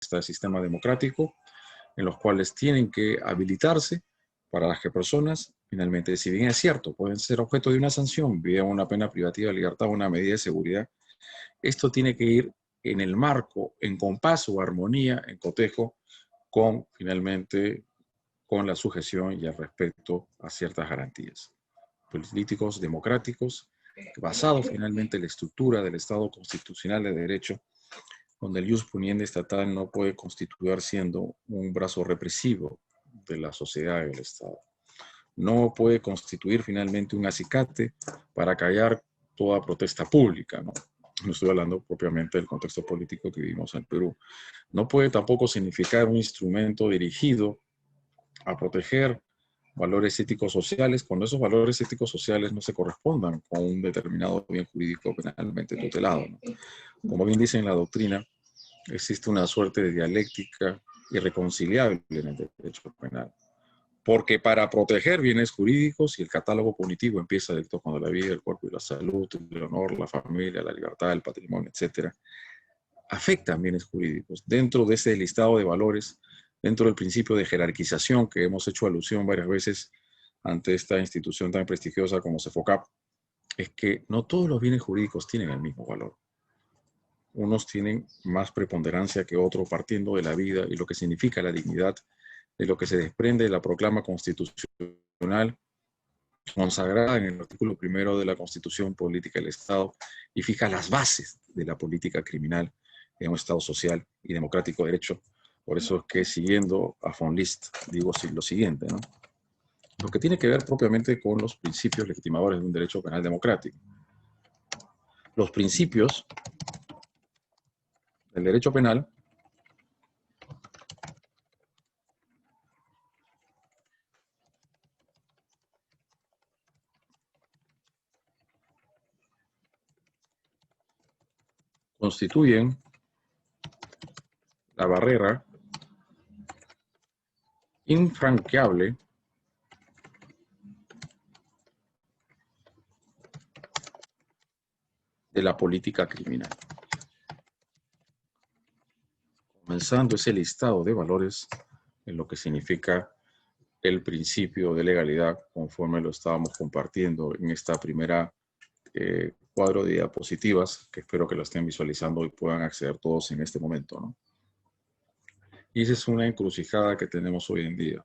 este sistema democrático, en los cuales tienen que habilitarse para las que personas, finalmente, si bien es cierto, pueden ser objeto de una sanción, vía una pena privativa de libertad o una medida de seguridad, esto tiene que ir en el marco, en compás o armonía, en cotejo, con, finalmente, con la sujeción y el respeto a ciertas garantías políticos democráticos, basados finalmente en la estructura del Estado constitucional de derecho, donde el ius puniendi estatal no puede constituir siendo un brazo represivo de la sociedad y del Estado. No puede constituir finalmente un acicate para callar toda protesta pública, ¿no? No estoy hablando propiamente del contexto político que vivimos en Perú. No puede tampoco significar un instrumento dirigido a proteger valores éticos sociales cuando esos valores éticos sociales no se correspondan con un determinado bien jurídico penalmente tutelado, ¿no? Como bien dice en la doctrina, existe una suerte de dialéctica irreconciliable en el derecho penal. Porque para proteger bienes jurídicos, y el catálogo punitivo empieza directo cuando la vida, el cuerpo y la salud, el honor, la familia, la libertad, el patrimonio, etcétera, afectan bienes jurídicos. Dentro de ese listado de valores, dentro del principio de jerarquización que hemos hecho alusión varias veces ante esta institución tan prestigiosa como CEFOCAP, es que no todos los bienes jurídicos tienen el mismo valor. Unos tienen más preponderancia que otros partiendo de la vida y lo que significa la dignidad, de lo que se desprende de la proclama constitucional consagrada en el artículo 1 de la Constitución Política del Estado y fija las bases de la política criminal en un Estado social y democrático de derecho. Por eso es que, siguiendo a von List, digo lo siguiente, ¿no? Lo que tiene que ver propiamente con los principios legitimadores de un derecho penal democrático. Los principios del derecho penal constituyen la barrera infranqueable de la política criminal. Comenzando ese listado de valores en lo que significa el principio de legalidad, conforme lo estábamos compartiendo en esta primera cuadro de diapositivas, que espero que lo estén visualizando y puedan acceder todos en este momento, ¿no? Y esa es una encrucijada que tenemos hoy en día.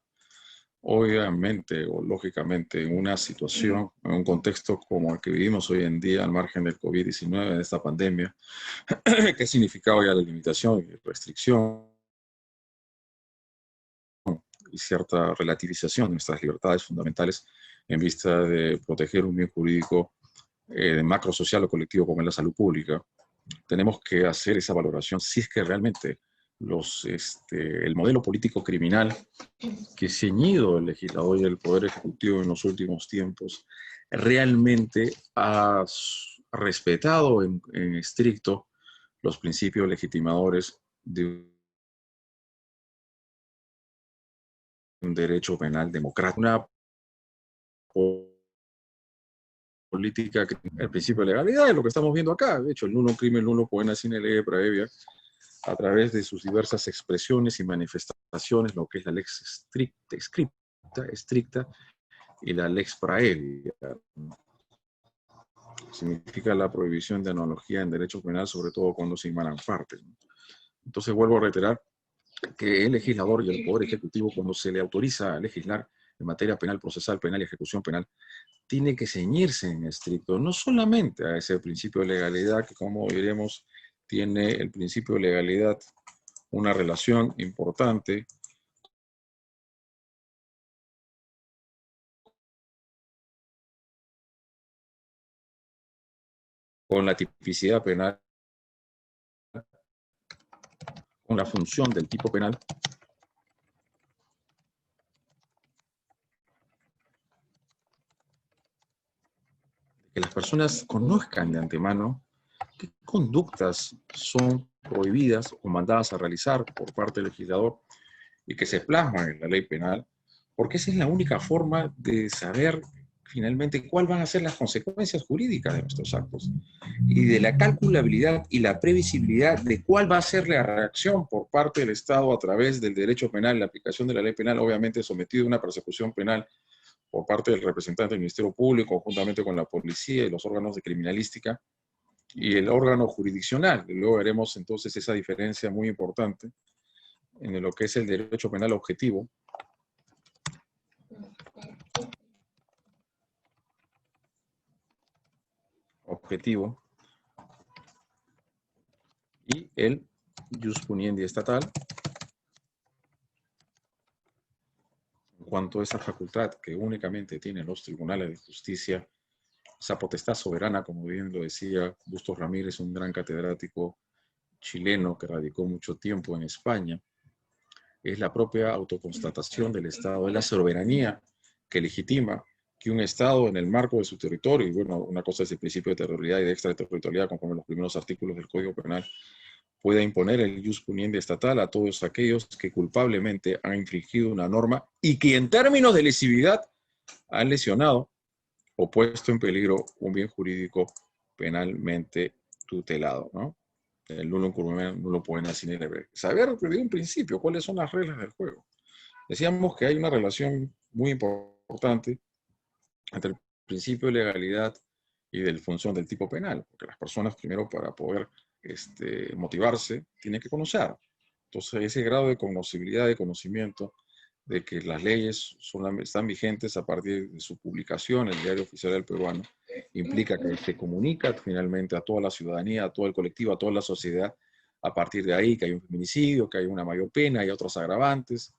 Obviamente o lógicamente en una situación, en un contexto como el que vivimos hoy en día al margen del COVID-19, de esta pandemia, que ha significado ya la limitación y restricción y cierta relativización de nuestras libertades fundamentales en vista de proteger un bien jurídico de macro social o colectivo como es la salud pública, tenemos que hacer esa valoración si es que realmente el modelo político criminal que ceñido el legislador y el Poder Ejecutivo en los últimos tiempos realmente ha respetado en estricto los principios legitimadores de un derecho penal democrático. Una política, el principio de legalidad es lo que estamos viendo acá. De hecho, el nulo crimen, nulo poena sine lege praevia, a través de sus diversas expresiones y manifestaciones, lo que es la lex estricta y la lex praevia. Significa la prohibición de analogía en derecho penal, sobre todo cuando se inmanan partes. Entonces vuelvo a reiterar que el legislador y el Poder Ejecutivo, cuando se le autoriza a legislar en materia penal, procesal, penal y ejecución penal, tiene que ceñirse en estricto, no solamente a ese principio de legalidad, que como diremos, tiene el principio de legalidad una relación importante con la tipicidad penal, con la función del tipo penal, que las personas conozcan de antemano qué conductas son prohibidas o mandadas a realizar por parte del legislador y que se plasman en la ley penal, porque esa es la única forma de saber finalmente cuáles van a ser las consecuencias jurídicas de nuestros actos y de la calculabilidad y la previsibilidad de cuál va a ser la reacción por parte del Estado a través del derecho penal, la aplicación de la ley penal, obviamente sometido a una persecución penal por parte del representante del Ministerio Público, juntamente con la policía y los órganos de criminalística y el órgano jurisdiccional. Y luego veremos entonces esa diferencia muy importante en lo que es el derecho penal objetivo, y el jus puniendi estatal, en cuanto a esa facultad que únicamente tienen los tribunales de justicia, esa potestad soberana, como bien lo decía Bustos Ramírez, un gran catedrático chileno que radicó mucho tiempo en España, es la propia autoconstatación del Estado, es la soberanía que legitima que un Estado en el marco de su territorio, y bueno, una cosa es el principio de territorialidad y de extraterritorialidad, conforme los primeros artículos del Código Penal, pueda imponer el jus puniendi estatal a todos aquellos que culpablemente han infringido una norma y que en términos de lesividad han lesionado o puesto en peligro un bien jurídico penalmente tutelado, ¿no? El nulo incurriment, nulo poena sine lege. Saber desde un principio cuáles son las reglas del juego. Decíamos que hay una relación muy importante entre el principio de legalidad y de la función del tipo penal, porque las personas primero para poder motivarse tienen que conocer. Entonces ese grado de conocibilidad, de conocimiento, de que las leyes están vigentes a partir de su publicación en el Diario Oficial del Peruano, implica que se comunica finalmente a toda la ciudadanía, a todo el colectivo, a toda la sociedad, a partir de ahí que hay un feminicidio, que hay una mayor pena, hay otros agravantes.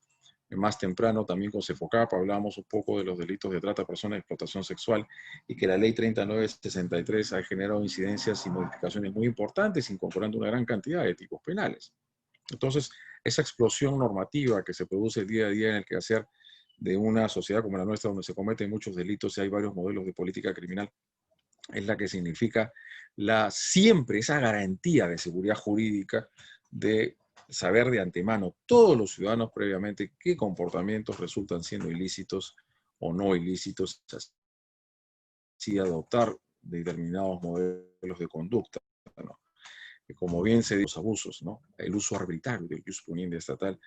Más temprano también con CEFOCAP hablábamos un poco de los delitos de trata de personas y explotación sexual y que la ley 3963 ha generado incidencias y modificaciones muy importantes, incorporando una gran cantidad de tipos penales. Entonces, esa explosión normativa que se produce día a día en el quehacer de una sociedad como la nuestra, donde se cometen muchos delitos y hay varios modelos de política criminal, es la que significa siempre esa garantía de seguridad jurídica de saber de antemano todos los ciudadanos previamente qué comportamientos resultan siendo ilícitos o no ilícitos, así adoptar determinados modelos de conducta, ¿no? Como bien se dice, los abusos, ¿no? El uso arbitrario del jus puniendi estatal,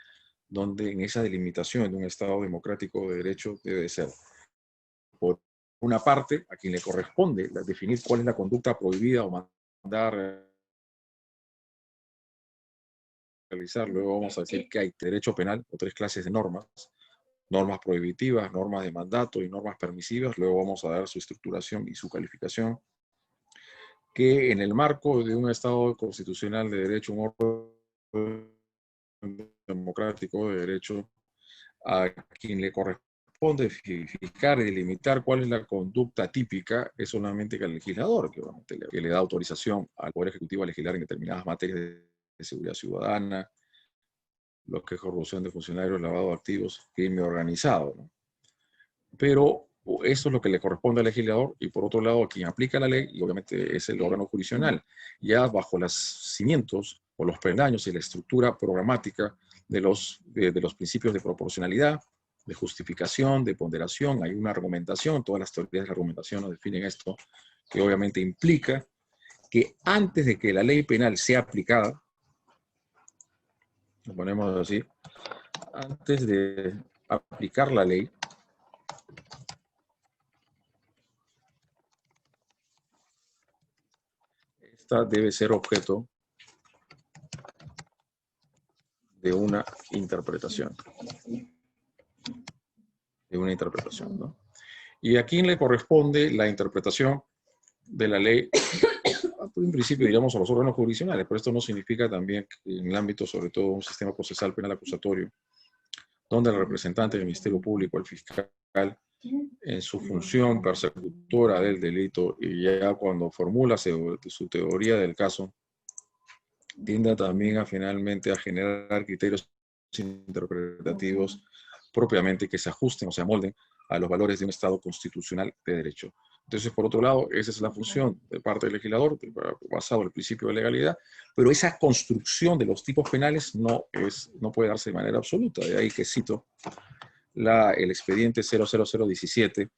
donde en esa delimitación de un Estado democrático de derecho debe ser, por una parte, a quien le corresponde definir cuál es la conducta prohibida o mandar realizar. Luego vamos a decir que hay derecho penal o tres clases de normas: normas prohibitivas, normas de mandato y normas permisivas. Luego vamos a dar su estructuración y su calificación, que en el marco de un Estado constitucional de derecho, un orden democrático de derecho, a quien le corresponde fijar y delimitar cuál es la conducta típica es solamente que el legislador, que obviamente le da autorización al Poder Ejecutivo a legislar en determinadas materias de seguridad ciudadana, lo que es corrupción de funcionarios, lavado de activos, crimen organizado, ¿no? Pero eso es lo que le corresponde al legislador, y por otro lado a quien aplica la ley, y obviamente es el órgano jurisdiccional, ya bajo los cimientos o los peldaños y la estructura programática de los principios de proporcionalidad, de justificación, de ponderación. Hay una argumentación, todas las teorías de la argumentación nos definen esto, que obviamente implica que antes de que la ley penal sea aplicada, lo ponemos así, antes de aplicar la ley, esta debe ser objeto de una interpretación. ¿No? ¿Y a quién le corresponde la interpretación de la ley? En principio, diríamos, a los órganos jurisdiccionales, pero esto no significa también que en el ámbito, sobre todo, de un sistema procesal penal acusatorio, donde el representante del Ministerio Público, el fiscal, en su función persecutora del delito, y ya cuando formula su teoría del caso, tienda también finalmente a generar criterios interpretativos propiamente que se ajusten o se amolden a los valores de un Estado constitucional de derecho. Entonces, por otro lado, esa es la función de parte del legislador, basado en el principio de legalidad, pero esa construcción de los tipos penales no puede darse de manera absoluta. De ahí que cito el expediente 00017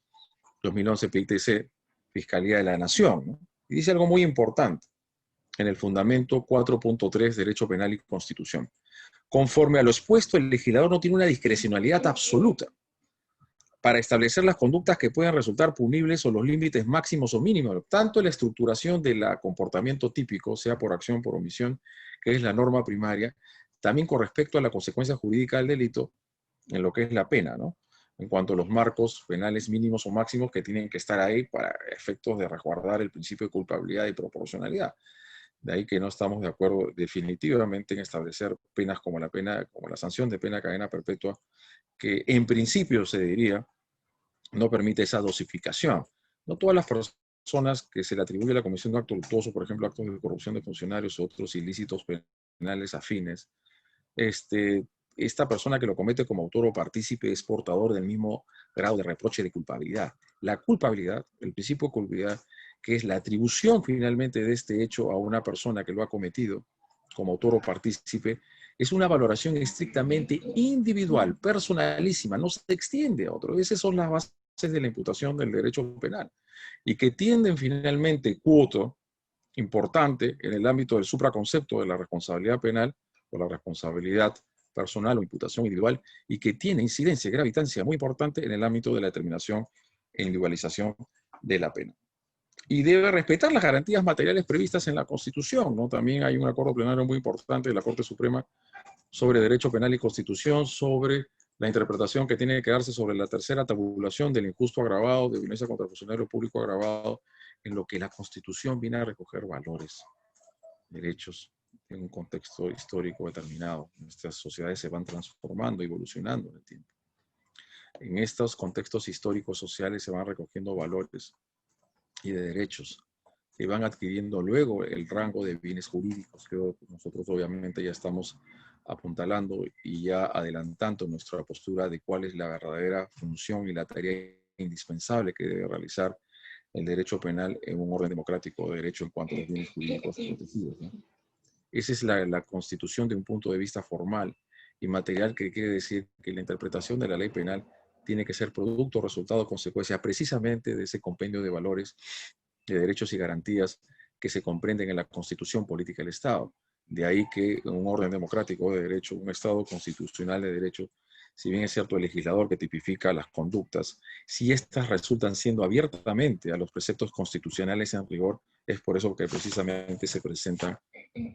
2011 PITC, Fiscalía de la Nación, ¿no? Y dice algo muy importante en el fundamento 4.3, Derecho Penal y Constitución. Conforme a lo expuesto, el legislador no tiene una discrecionalidad absoluta para establecer las conductas que puedan resultar punibles o los límites máximos o mínimos, tanto la estructuración del comportamiento típico, sea por acción o por omisión, que es la norma primaria, también con respecto a la consecuencia jurídica del delito, en lo que es la pena, ¿no? En cuanto a los marcos penales mínimos o máximos que tienen que estar ahí para efectos de resguardar el principio de culpabilidad y proporcionalidad. De ahí que no estamos de acuerdo definitivamente en establecer penas como la sanción de pena de cadena perpetua, que en principio se diría no permite esa dosificación. No todas las personas que se le atribuye la comisión de un acto luctuoso, por ejemplo, actos de corrupción de funcionarios o otros ilícitos penales afines, esta persona que lo comete como autor o partícipe es portador del mismo grado de reproche de culpabilidad. La culpabilidad, el principio de culpabilidad, que es la atribución finalmente de este hecho a una persona que lo ha cometido como autor o partícipe, es una valoración estrictamente individual, personalísima, no se extiende a otro. Esas son las bases de la imputación del derecho penal y que tienden finalmente cuoto importante en el ámbito del supraconcepto de la responsabilidad penal o la responsabilidad personal o imputación individual y que tiene incidencia y gravitancia muy importante en el ámbito de la determinación e individualización de la pena. Y debe respetar las garantías materiales previstas en la Constitución, ¿no? También hay un acuerdo plenario muy importante de la Corte Suprema sobre Derecho Penal y Constitución, sobre la interpretación que tiene que darse sobre la tercera tabulación del injusto agravado, de violencia contra el funcionario público agravado, en lo que la Constitución viene a recoger valores, derechos, en un contexto histórico determinado. Nuestras sociedades se van transformando, evolucionando en el tiempo. En estos contextos históricos sociales se van recogiendo valores y de derechos que van adquiriendo luego el rango de bienes jurídicos, que nosotros obviamente ya estamos apuntalando y ya adelantando nuestra postura de cuál es la verdadera función y la tarea indispensable que debe realizar el derecho penal en un orden democrático de derecho en cuanto a los bienes jurídicos protegidos, ¿no? Esa es la constitución de un punto de vista formal y material, que quiere decir que la interpretación de la ley penal tiene que ser producto, resultado, consecuencia precisamente de ese compendio de valores, de derechos y garantías que se comprenden en la Constitución Política del Estado. De ahí que un orden democrático de derecho, un Estado constitucional de derecho, si bien es cierto el legislador que tipifica las conductas, si éstas resultan siendo abiertamente a los preceptos constitucionales en rigor, es por eso que precisamente se presentan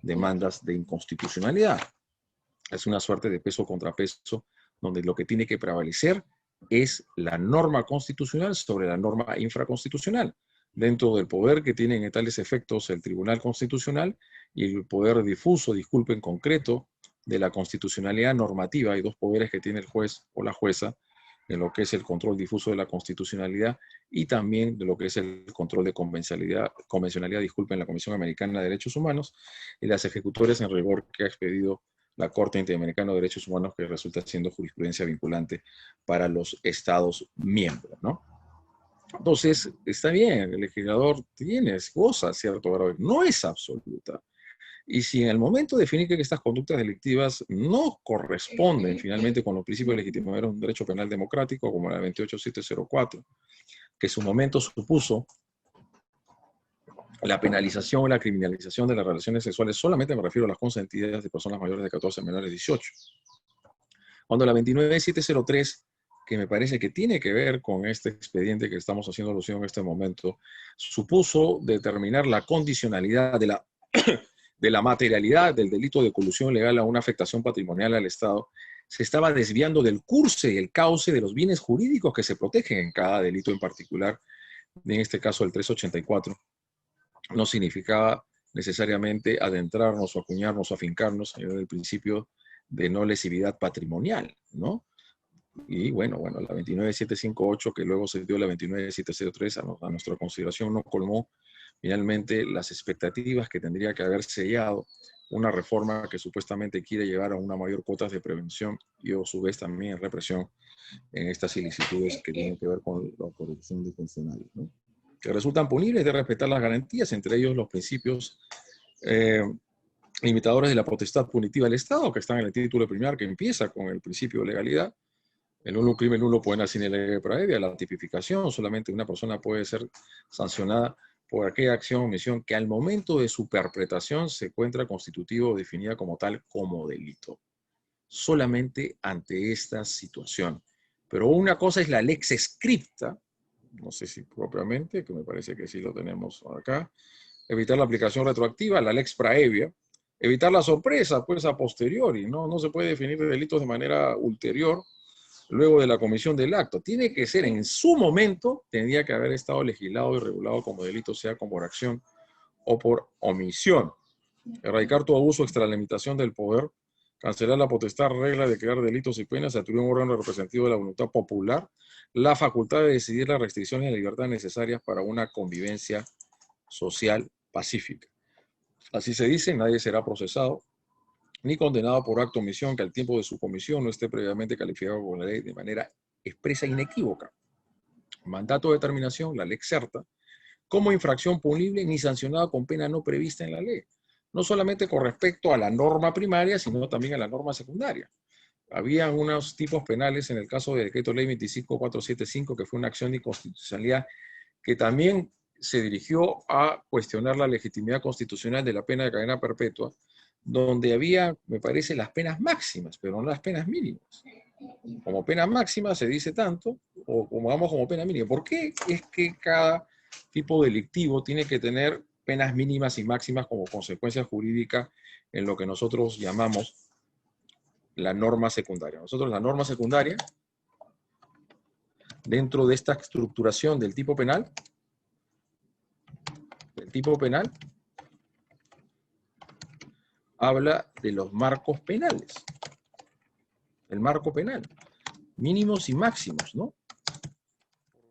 demandas de inconstitucionalidad. Es una suerte de peso contra peso, donde lo que tiene que prevalecer es la norma constitucional sobre la norma infraconstitucional, dentro del poder que tienen en tales efectos el Tribunal Constitucional y el poder difuso, en concreto, de la constitucionalidad normativa. Hay dos poderes que tiene el juez o la jueza, en lo que es el control difuso de la constitucionalidad y también de lo que es el control de convencionalidad, en la Comisión Americana de Derechos Humanos y las ejecutorias en rigor que ha expedido la Corte Interamericana de Derechos Humanos, que resulta siendo jurisprudencia vinculante para los Estados miembros, ¿no? Entonces, está bien, el legislador goza cierto grado, no es absoluta. Y si en el momento define que estas conductas delictivas no corresponden finalmente con los principios de legitimidad de un derecho penal democrático, como la 28704, que en su momento supuso la penalización o la criminalización de las relaciones sexuales, solamente me refiero a las consentidas de personas mayores de 14 menores de 18. Cuando la 29703, que me parece que tiene que ver con este expediente que estamos haciendo alusión en este momento, supuso determinar la condicionalidad de la materialidad del delito de colusión legal a una afectación patrimonial al Estado, se estaba desviando del curso y el cauce de los bienes jurídicos que se protegen en cada delito en particular, en este caso el 384. No significaba necesariamente adentrarnos o acuñarnos o afincarnos en el principio de no lesividad patrimonial, ¿no? Y bueno, la 29758, que luego se dio la 29703 a nuestra consideración, no colmó finalmente las expectativas que tendría que haber sellado una reforma que supuestamente quiere llevar a una mayor cuota de prevención y a su vez también represión en estas ilicitudes que tienen que ver con la corrupción de funcionarios, ¿no? Que resultan punibles de respetar las garantías, entre ellos los principios limitadores de la potestad punitiva del Estado, que están en el título primero, que empieza con el principio de legalidad, El nulo crimen nulo puede sin ley previa, la tipificación, solamente una persona puede ser sancionada por aquella acción o omisión que al momento de su perpetración se encuentra constitutivo o definida como tal como delito. Solamente ante esta situación. Pero una cosa es la lex scripta, no sé si propiamente, que me parece que sí lo tenemos acá, evitar la aplicación retroactiva, la lex praevia, evitar la sorpresa, pues a posteriori, no se puede definir delitos de manera ulterior, luego de la comisión del acto. Tiene que ser en su momento, tendría que haber estado legislado y regulado como delito, sea como por acción o por omisión. Erradicar todo abuso o extralimitación del poder, cancelar la potestad, regla de crear delitos y penas, atribuir a un órgano representativo de la voluntad popular la facultad de decidir las restricciones de libertad necesarias para una convivencia social pacífica. Así se dice, nadie será procesado ni condenado por acto o omisión que al tiempo de su comisión no esté previamente calificado con la ley de manera expresa e inequívoca. Mandato de determinación, la lex certa, como infracción punible ni sancionada con pena no prevista en la ley. No solamente con respecto a la norma primaria, sino también a la norma secundaria. Había unos tipos penales en el caso del decreto ley 25475, que fue una acción de inconstitucionalidad que también se dirigió a cuestionar la legitimidad constitucional de la pena de cadena perpetua, donde había, me parece, las penas máximas, pero no las penas mínimas. Como pena máxima se dice tanto, o como vamos como pena mínima. ¿Por qué es que cada tipo delictivo tiene que tener penas mínimas y máximas como consecuencia jurídica en lo que nosotros llamamos la norma secundaria? Nosotros la norma secundaria, dentro de esta estructuración del tipo penal, habla de los marcos penales. El marco penal, mínimos y máximos, ¿no?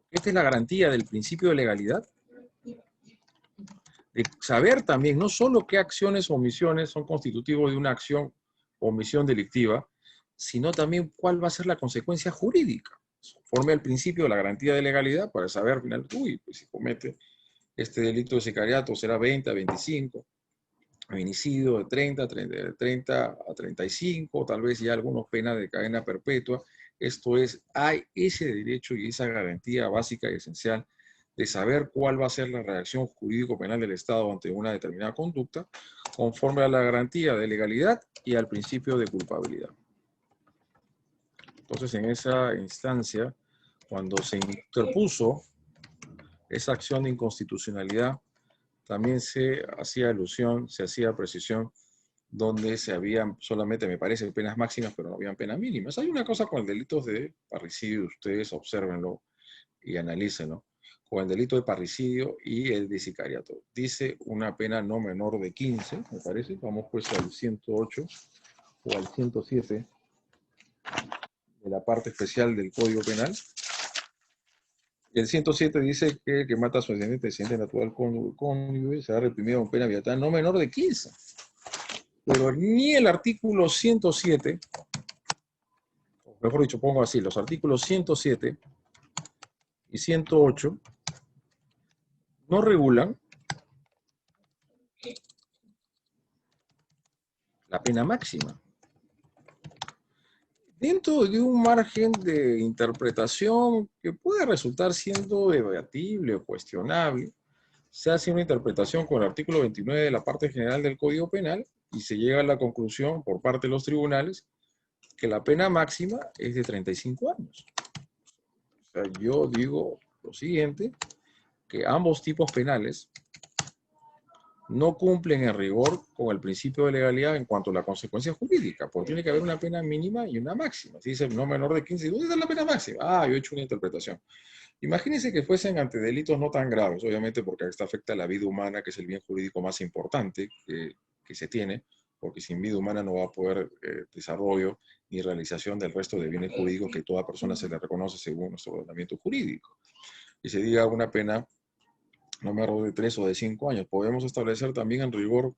Esta es la garantía del principio de legalidad, de saber también no solo qué acciones o omisiones son constitutivos de una acción o omisión delictiva, sino también cuál va a ser la consecuencia jurídica, conforme al principio de la garantía de legalidad, para saber al final, uy, pues si comete este delito de sicariato será 20 a 25, feminicidio de 30 a 35, tal vez ya algunos penas de cadena perpetua. Esto es, hay ese derecho y esa garantía básica y esencial de saber cuál va a ser la reacción jurídico-penal del Estado ante una determinada conducta, conforme a la garantía de legalidad y al principio de culpabilidad. Entonces, en esa instancia, cuando se interpuso esa acción de inconstitucionalidad, también se hacía alusión, se hacía precisión, donde se habían solamente, me parece, penas máximas, pero no habían penas mínimas. Hay una cosa con el delito de parricidio, ustedes obsérvenlo y analícenlo. Con el delito de parricidio y el de sicariato. Dice una pena no menor de 15, me parece. Vamos pues al 108 o al 107 de la parte especial del Código Penal. El 107 dice que el que mata a su descendiente natural cónyuge será reprimido con pena violenta no menor de 15. Pero ni el artículo 107, mejor dicho, pongo así, los artículos 107 y 108 no regulan la pena máxima. Dentro de un margen de interpretación que puede resultar siendo debatible o cuestionable, se hace una interpretación con el artículo 29 de la parte general del Código Penal y se llega a la conclusión por parte de los tribunales que la pena máxima es de 35 años. O sea, yo digo lo siguiente, que ambos tipos penales no cumplen en rigor con el principio de legalidad en cuanto a la consecuencia jurídica, porque tiene que haber una pena mínima y una máxima. Si dice no menor de 15, ¿dónde está la pena máxima? Ah, yo he hecho una interpretación. Imagínense que fuesen ante delitos no tan graves, obviamente porque esto afecta a la vida humana, que es el bien jurídico más importante que se tiene, porque sin vida humana no va a poder desarrollo ni realización del resto de bienes jurídicos que toda persona se le reconoce según nuestro ordenamiento jurídico. Y se diga una pena no menor de 3 o de 5 años. Podemos establecer también en rigor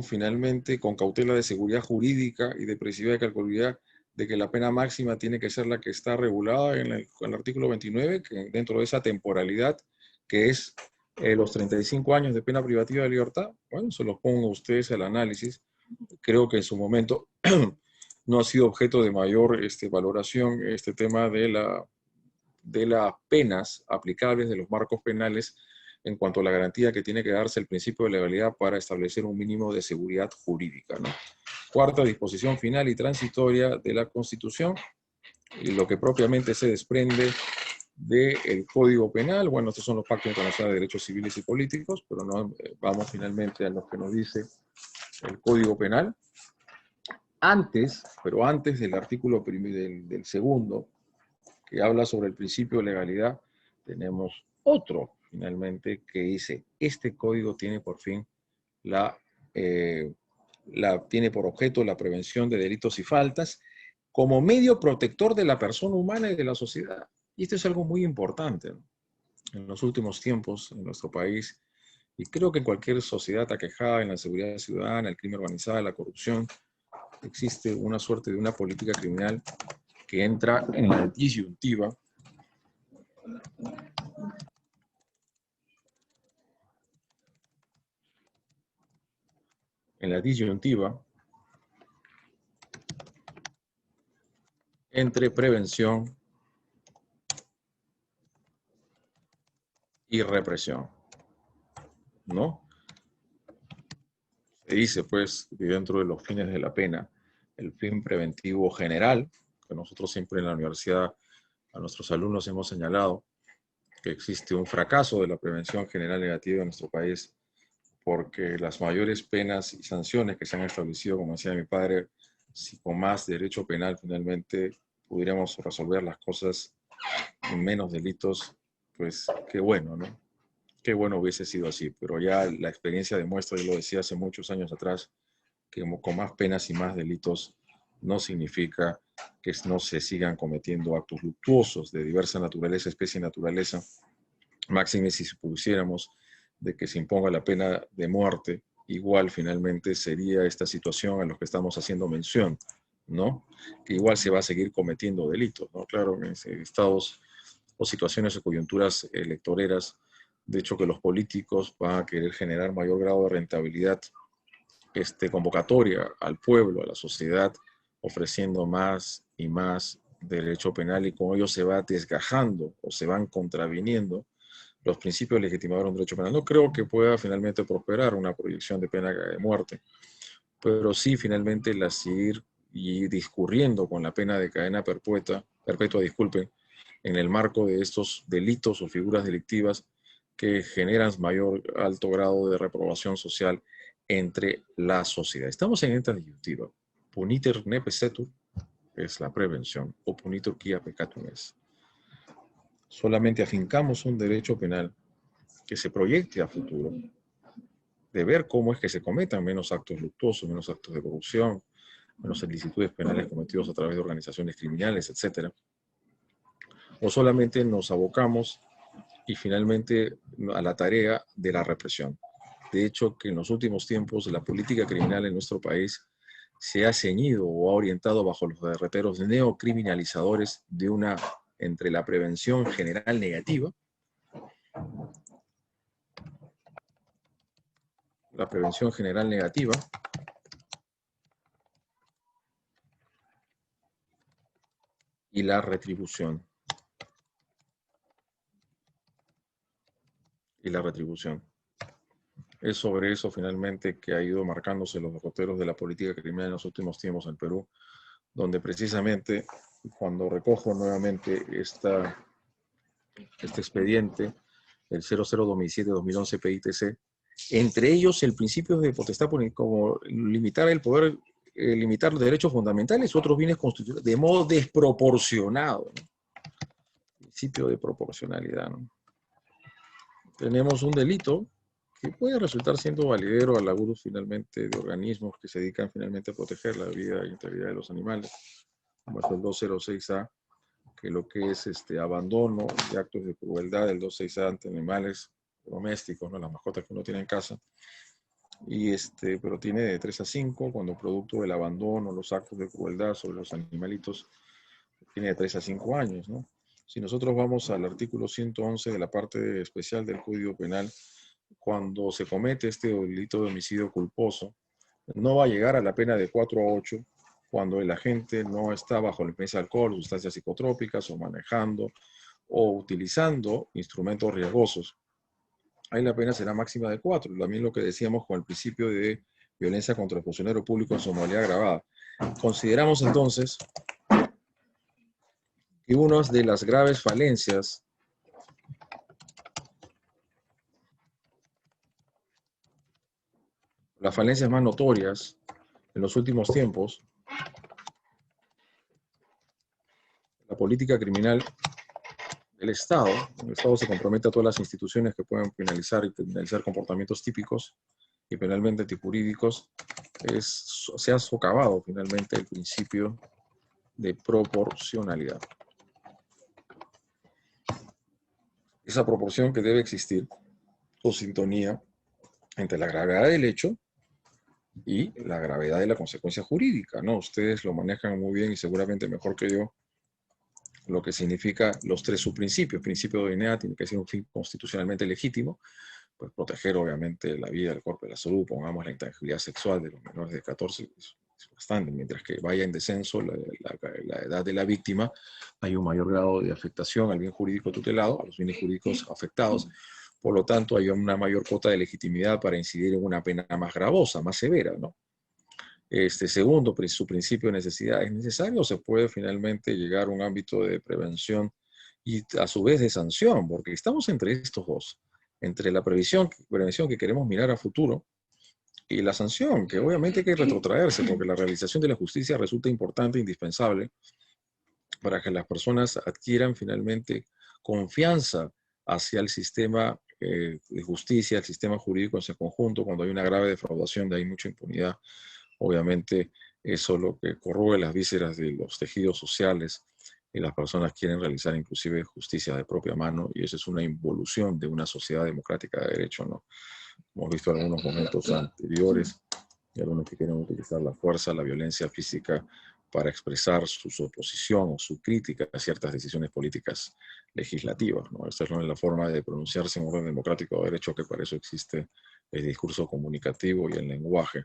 finalmente, con cautela de seguridad jurídica y de precisidad de calculabilidad, de que la pena máxima tiene que ser la que está regulada en el artículo 29, que dentro de esa temporalidad, que es los 35 años de pena privativa de libertad. Bueno, se los pongo a ustedes al análisis. Creo que en su momento no ha sido objeto de mayor valoración este tema de las penas aplicables de los marcos penales en cuanto a la garantía que tiene que darse el principio de legalidad para establecer un mínimo de seguridad jurídica, ¿no? Cuarta disposición final y transitoria de la Constitución, y lo que propiamente se desprende del Código Penal. Bueno, estos son los pactos internacionales de derechos civiles y políticos, pero no, vamos finalmente a lo que nos dice el Código Penal. Pero antes del artículo del segundo, que habla sobre el principio de legalidad, tenemos otro, finalmente, que dice, este código tiene por fin tiene por objeto la prevención de delitos y faltas como medio protector de la persona humana y de la sociedad. Y esto es algo muy importante, ¿no? En los últimos tiempos en nuestro país, y creo que en cualquier sociedad aquejada en la seguridad ciudadana, el crimen organizado, la corrupción, existe una suerte de una política criminal que entra en la disyuntiva entre prevención y represión, ¿no? Se dice, pues, que dentro de los fines de la pena, el fin preventivo general, que nosotros siempre en la universidad a nuestros alumnos hemos señalado, que existe un fracaso de la prevención general negativa en nuestro país, porque las mayores penas y sanciones que se han establecido, como decía mi padre, si con más derecho penal finalmente pudiéramos resolver las cosas en menos delitos, pues qué bueno, ¿no? Qué bueno hubiese sido así, pero ya la experiencia demuestra, yo lo decía hace muchos años atrás, que con más penas y más delitos no significa que no se sigan cometiendo actos luctuosos de diversa naturaleza, especie y naturaleza, máxime si supusiéramos de que se imponga la pena de muerte, igual finalmente sería esta situación a la que estamos haciendo mención, ¿no? Que igual se va a seguir cometiendo delitos, ¿no? Claro, en estados o situaciones o coyunturas electoreras, de hecho que los políticos van a querer generar mayor grado de rentabilidad convocatoria al pueblo, a la sociedad, ofreciendo más y más derecho penal, y con ello se va desgajando o se van contraviniendo los principios legitimadores de un derecho penal. No creo que pueda finalmente prosperar una proyección de pena de muerte, pero sí finalmente la seguir y discurriendo con la pena de cadena perpetua, disculpen, en el marco de estos delitos o figuras delictivas que generan mayor alto grado de reprobación social entre la sociedad. Estamos en esta disyuntiva. Puniter ne pecetur es la prevención, o punitur quia peccatum es. Solamente afincamos un derecho penal que se proyecte a futuro, de ver cómo es que se cometan menos actos luctuosos, menos actos de corrupción, menos ilicitudes penales cometidos a través de organizaciones criminales, etc. O solamente nos abocamos y finalmente a la tarea de la represión. De hecho, que en los últimos tiempos la política criminal en nuestro país se ha ceñido o ha orientado bajo los derroteros neocriminalizadores de una entre la prevención general negativa, la prevención general negativa y la retribución. Y la retribución. Es sobre eso finalmente que ha ido marcándose los derroteros de la política criminal en los últimos tiempos en Perú, donde precisamente cuando recojo nuevamente este expediente, el 00-2007-2011 PITC, entre ellos el principio de potestad como limitar el poder, limitar los derechos fundamentales y otros bienes constitucionales de modo desproporcionado, ¿no? Principio de proporcionalidad, ¿no? Tenemos un delito que puede resultar siendo validero al abuso finalmente de organismos que se dedican finalmente a proteger la vida e integridad de los animales, como es el 206A, que lo que es abandono de actos de crueldad del 206A ante animales domésticos, ¿no? Las mascotas que uno tiene en casa, pero tiene de 3 a 5, cuando producto del abandono, los actos de crueldad sobre los animalitos, tiene de 3 a 5 años, ¿no? Si nosotros vamos al artículo 111 de la parte especial del Código Penal, cuando se comete este delito de homicidio culposo, no va a llegar a la pena de 4 a 8, cuando el agente no está bajo la influencia de alcohol, sustancias psicotrópicas o manejando o utilizando instrumentos riesgosos. Ahí la pena será máxima de 4. También lo que decíamos con el principio de violencia contra el funcionario público en su modalidad agravada. Consideramos entonces que una de las graves falencias las falencias más notorias en los últimos tiempos, la política criminal del Estado. El Estado se compromete a todas las instituciones que puedan penalizar y penalizar comportamientos típicos y penalmente antijurídicos. Se ha socavado finalmente el principio de proporcionalidad. Esa proporción que debe existir, o sintonía, entre la gravedad del hecho y la gravedad de la consecuencia jurídica, ¿no? Ustedes lo manejan muy bien y seguramente mejor que yo lo que significa los tres subprincipios. Principio de idoneidad tiene que ser un fin constitucionalmente legítimo, pues proteger obviamente la vida, el cuerpo y la salud, pongamos la intangibilidad sexual de los menores de 14, es bastante, mientras que vaya en descenso la edad de la víctima, hay un mayor grado de afectación al bien jurídico tutelado, a los bienes jurídicos afectados. Por lo tanto, hay una mayor cuota de legitimidad para incidir en una pena más gravosa, más severa, ¿no? Segundo, su principio de necesidad es necesario, o se puede finalmente llegar a un ámbito de prevención y a su vez de sanción, porque estamos entre estos dos, entre la prevención que queremos mirar a futuro y la sanción, que obviamente hay que retrotraerse, porque la realización de la justicia resulta importante e indispensable para que las personas adquieran finalmente confianza hacia el sistema de justicia, el sistema jurídico en su conjunto. Cuando hay una grave defraudación, de ahí mucha impunidad. Obviamente eso lo que corroe las vísceras de los tejidos sociales y las personas quieren realizar inclusive justicia de propia mano, y eso es una involución de una sociedad democrática de derecho, ¿no? Hemos visto en algunos momentos anteriores y algunos que quieren utilizar la fuerza, la violencia física para expresar su oposición o su crítica a ciertas decisiones políticas legislativas, ¿no? Esta es la forma de pronunciarse en un orden democrático de derecho, que para eso existe el discurso comunicativo y el lenguaje,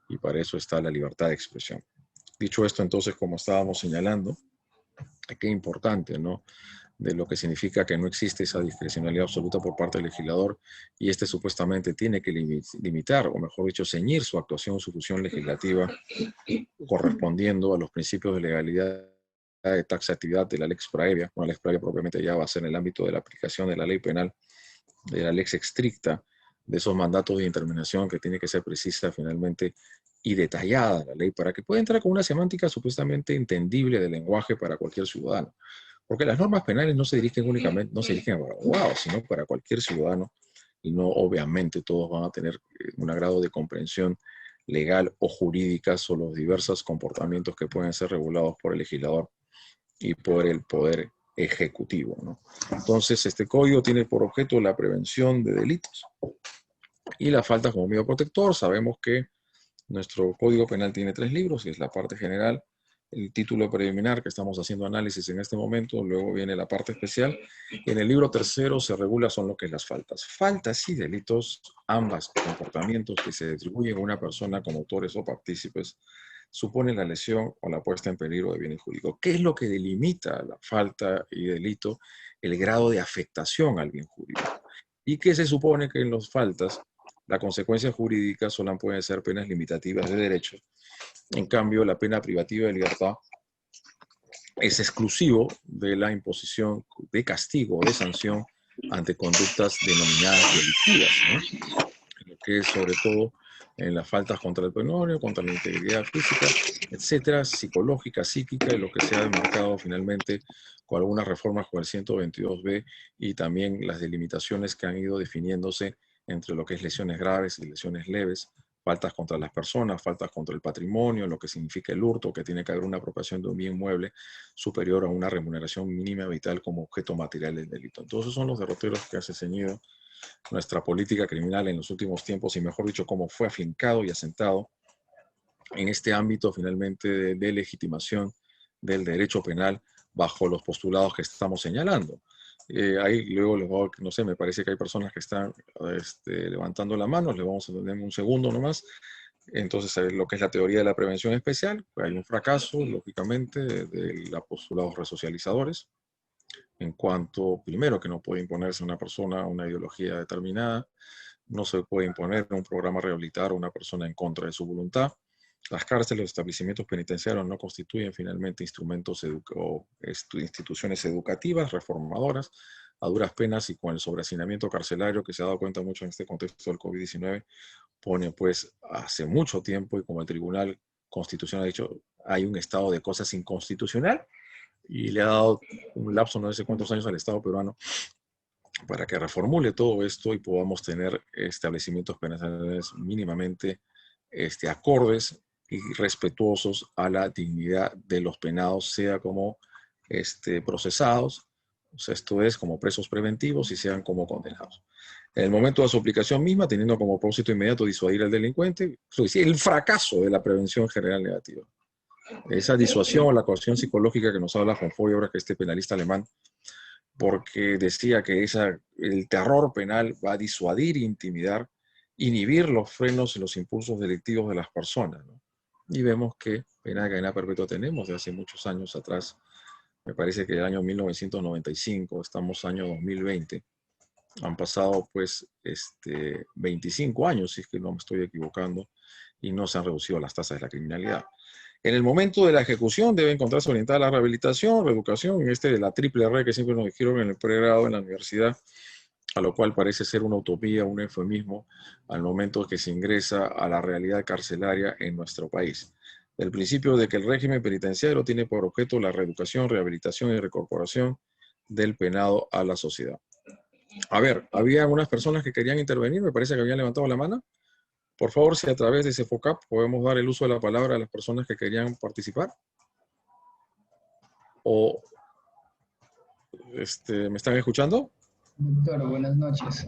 y para eso está la libertad de expresión. Dicho esto, entonces, como estábamos señalando, qué importante, ¿no?, de lo que significa que no existe esa discrecionalidad absoluta por parte del legislador, y supuestamente tiene que limitar, o mejor dicho, ceñir su actuación, su función legislativa, correspondiendo a los principios de legalidad, de taxatividad de la lex praevia. Bueno, la lex praevia propiamente ya va a ser en el ámbito de la aplicación de la ley penal, de la lex estricta, de esos mandatos de determinación que tiene que ser precisa finalmente y detallada la ley, para que pueda entrar con una semántica supuestamente entendible del lenguaje para cualquier ciudadano. Porque las normas penales no se dirigen únicamente, no se dirigen a abogados, sino para cualquier ciudadano, y no obviamente todos van a tener un grado de comprensión legal o jurídica sobre los diversos comportamientos que pueden ser regulados por el legislador y por el poder ejecutivo, ¿no? Entonces, este código tiene por objeto la prevención de delitos y la falta como medio protector. Sabemos que nuestro Código Penal tiene 3 libros, y es la parte general, el título preliminar, que estamos haciendo análisis en este momento, luego viene la parte especial, y en el libro tercero se regula son lo que es las faltas. Faltas y delitos, ambas comportamientos que se atribuyen a una persona como autores o partícipes, suponen la lesión o la puesta en peligro de bienes jurídicos. ¿Qué es lo que delimita la falta y delito? El grado de afectación al bien jurídico. ¿Y qué se supone que en las faltas la consecuencia jurídica solo pueden ser penas limitativas de derecho? En cambio, la pena privativa de libertad es exclusivo de la imposición de castigo o de sanción ante conductas denominadas delictivas, ¿no? Lo que es sobre todo en las faltas contra el patrimonio, contra la integridad física, etcétera, psicológica, psíquica, y lo que se ha demarcado finalmente con algunas reformas con el 122B, y también las delimitaciones que han ido definiéndose entre lo que es lesiones graves y lesiones leves, faltas contra las personas, faltas contra el patrimonio, lo que significa el hurto, que tiene que haber una apropiación de un bien mueble superior a una remuneración mínima vital como objeto material del delito. Entonces, esos son los derroteros que hace ceñido nuestra política criminal en los últimos tiempos, y mejor dicho, cómo fue afincado y asentado en este ámbito finalmente de legitimación del derecho penal bajo los postulados que estamos señalando. Ahí luego, no sé, me parece que hay personas que están levantando la mano, le vamos a tener un segundo nomás. Entonces, lo que es la teoría de la prevención especial, pues hay un fracaso, lógicamente, de los postulados resocializadores, en cuanto, primero, que no puede imponerse a una persona una ideología determinada, no se puede imponer un programa rehabilitar a una persona en contra de su voluntad. Las cárceles, los establecimientos penitenciarios no constituyen finalmente instrumentos o instituciones educativas, reformadoras, a duras penas y con el sobrehacinamiento carcelario que se ha dado cuenta mucho en este contexto del COVID-19, pone pues hace mucho tiempo y como el Tribunal Constitucional ha dicho, hay un estado de cosas inconstitucional y le ha dado un lapso no sé cuántos años al Estado peruano para que reformule todo esto y podamos tener establecimientos penales mínimamente acordes y respetuosos a la dignidad de los penados, sea como procesados, o sea, esto es como presos preventivos y sean como condenados. En el momento de su aplicación misma, teniendo como propósito inmediato disuadir al delincuente, el fracaso de la prevención general negativa. Esa disuasión o la coacción psicológica que nos habla von Feuerbach, este penalista alemán, porque decía que el terror penal va a disuadir, intimidar, inhibir los frenos y los impulsos delictivos de las personas, ¿no? Y vemos que pena de cadena perpetua tenemos de hace muchos años atrás, me parece que el año 1995, estamos año 2020, han pasado pues 25 años, si es que no me estoy equivocando, y no se han reducido las tasas de la criminalidad. En el momento de la ejecución debe encontrarse orientada a la rehabilitación, reeducación, de la triple R que siempre nos dijeron en el pregrado en la universidad, a lo cual parece ser una utopía, un eufemismo, al momento que se ingresa a la realidad carcelaria en nuestro país. El principio de que el régimen penitenciario tiene por objeto la reeducación, rehabilitación y reincorporación del penado a la sociedad. A ver, había algunas personas que querían intervenir, me parece que habían levantado la mano. Por favor, si a través de ese FOCAP podemos dar el uso de la palabra a las personas que querían participar. O, ¿me están escuchando? Doctor, buenas noches.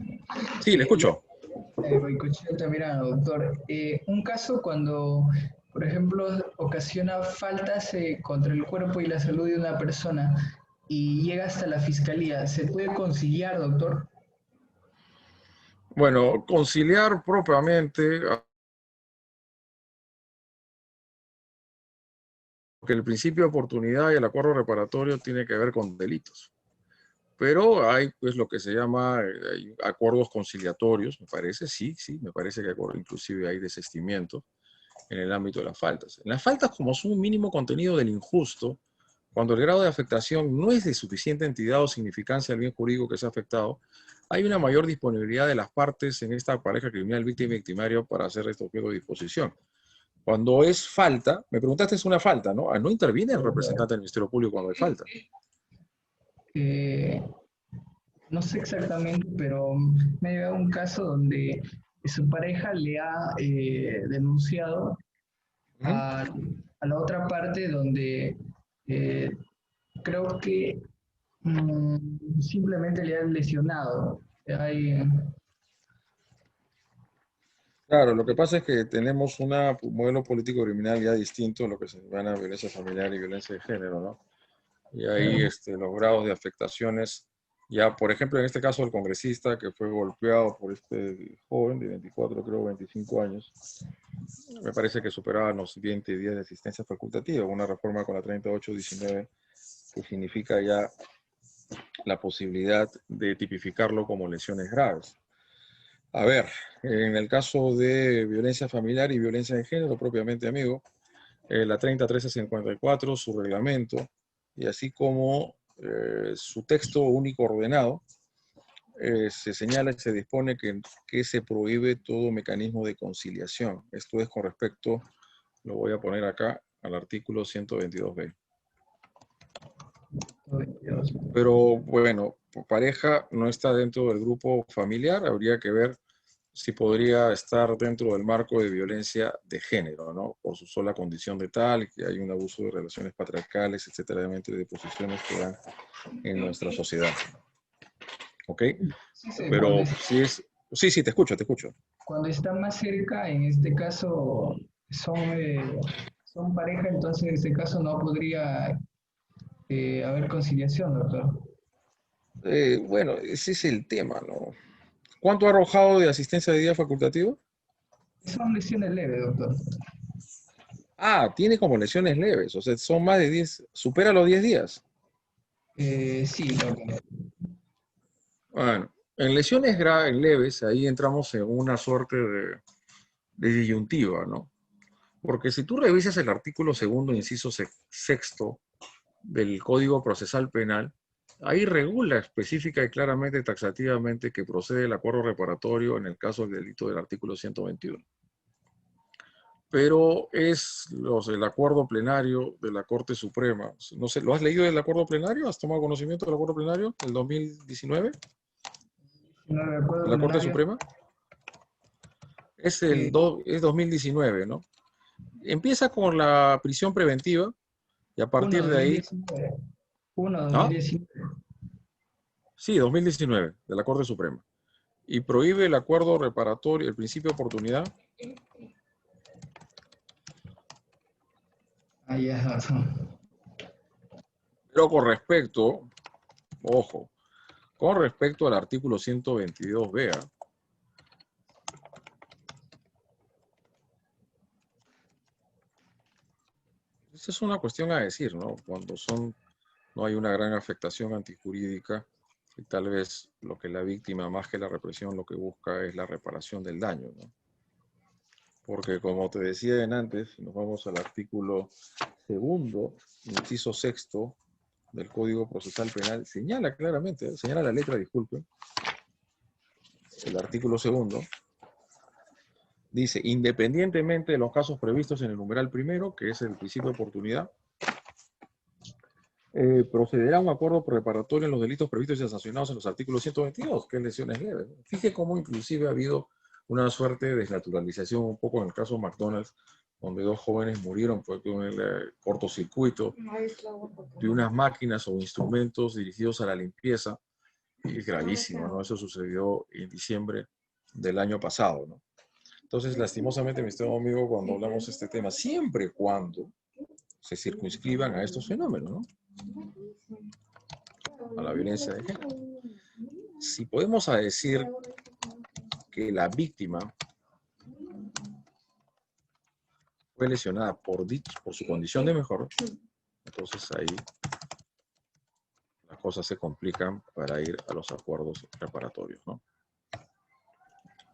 Sí, le Le escucho. Goicoechea Altamirano, doctor. Un caso cuando, por ejemplo, ocasiona faltas contra el cuerpo y la salud de una persona y llega hasta la fiscalía, ¿se puede conciliar, doctor? Bueno, conciliar propiamente, porque el principio de oportunidad y el acuerdo reparatorio tiene que ver con delitos. Pero hay pues lo que se llama hay acuerdos conciliatorios, me parece, sí, me parece que inclusive hay desistimientos en el ámbito de las faltas. En las faltas, como son un mínimo contenido del injusto, cuando el grado de afectación no es de suficiente entidad o significancia del bien jurídico que se ha afectado, hay una mayor disponibilidad de las partes en esta pareja criminal víctima y victimario para hacer este objeto de disposición. Cuando es falta, me preguntaste, es una falta, ¿no? No interviene el representante del Ministerio Público cuando hay falta. Eh, no sé exactamente, pero me ha llegado un caso donde su pareja le ha denunciado Uh -huh. a, a la otra parte donde eh, creo que simplemente le han lesionado. Hay, Claro, lo que pasa es que tenemos un modelo político criminal ya distinto a lo que se llama violencia familiar y violencia de género, ¿no? Y ahí los grados de afectaciones, ya por ejemplo en este caso el congresista que fue golpeado por este joven de 24, creo 25 años, me parece que superaban los 20 días de asistencia facultativa, una reforma con la 3819 que significa ya la posibilidad de tipificarlo como lesiones graves. A ver, en el caso de violencia familiar y violencia de género propiamente, amigo, la 30.1354, su reglamento, y así como su texto único ordenado, se señala y se dispone que se prohíbe todo mecanismo de conciliación. Esto es con respecto, lo voy a poner acá, al artículo 122b. Pero bueno, pareja no está dentro del grupo familiar, habría que ver si podría estar dentro del marco de violencia de género, ¿no? Por su sola condición de tal, que hay un abuso de relaciones patriarcales, etcétera, de posiciones que dan en nuestra sociedad. ¿Ok? sí, sí, Pero sí es... Sí, te escucho, te escucho. cuando está más cerca, en este caso son pareja, entonces en este caso no podría haber conciliación, doctor. Bueno, ese es el tema, ¿no? ¿Cuánto ha arrojado de asistencia de día facultativa? Son lesiones leves, doctor. Ah, tiene como lesiones leves, o sea, son más de 10, supera los 10 días. Sí, doctor. Bueno, en lesiones graves, leves, ahí entramos en una suerte de disyuntiva, ¿no? Porque si tú revisas el artículo segundo, inciso sexto del Código Procesal Penal, ahí regula específica y claramente, taxativamente, que procede el acuerdo reparatorio en el caso del delito del artículo 121. Pero es el acuerdo plenario de la Corte Suprema. No sé, ¿lo has leído del acuerdo plenario? ¿Has tomado conocimiento del acuerdo plenario del 2019 No me de acuerdo la Corte plenario. Suprema? Eh, Es 2019, ¿no? Empieza con la prisión preventiva y a 1 partir de ahí, 2019. 1 ¿ah? 2019. Sí, 2019, de la Corte Suprema. Y prohíbe el acuerdo reparatorio, el principio de oportunidad. Ah, ya, doctor. Pero con respecto, ojo, con respecto al artículo 122b, esa es una cuestión a decir, ¿no? Cuando no hay una gran afectación antijurídica y tal vez lo que la víctima, más que la represión, lo que busca es la reparación del daño, ¿no? Porque como te decía antes, si nos vamos al artículo segundo, inciso sexto del Código Procesal Penal, señala claramente, señala la letra, disculpe, el artículo segundo, dice, independientemente de los casos previstos en el numeral primero, que es el principio de oportunidad, procederá a un acuerdo preparatorio en los delitos previstos y sancionados en los artículos 122, que es lesiones leves. Fíjate cómo inclusive ha habido una suerte de desnaturalización, un poco en el caso McDonald's, donde 2 jóvenes murieron por el cortocircuito de unas máquinas o instrumentos dirigidos a la limpieza. Y es gravísimo, ¿no? Eso sucedió en diciembre del año pasado, ¿no? Entonces, lastimosamente, mi estimado amigo, cuando hablamos de este tema, siempre y cuando se circunscriban a estos fenómenos, ¿no? A la violencia de género. Si podemos decir que la víctima fue lesionada por su condición de mejor, entonces ahí las cosas se complican para ir a los acuerdos reparatorios, ¿no?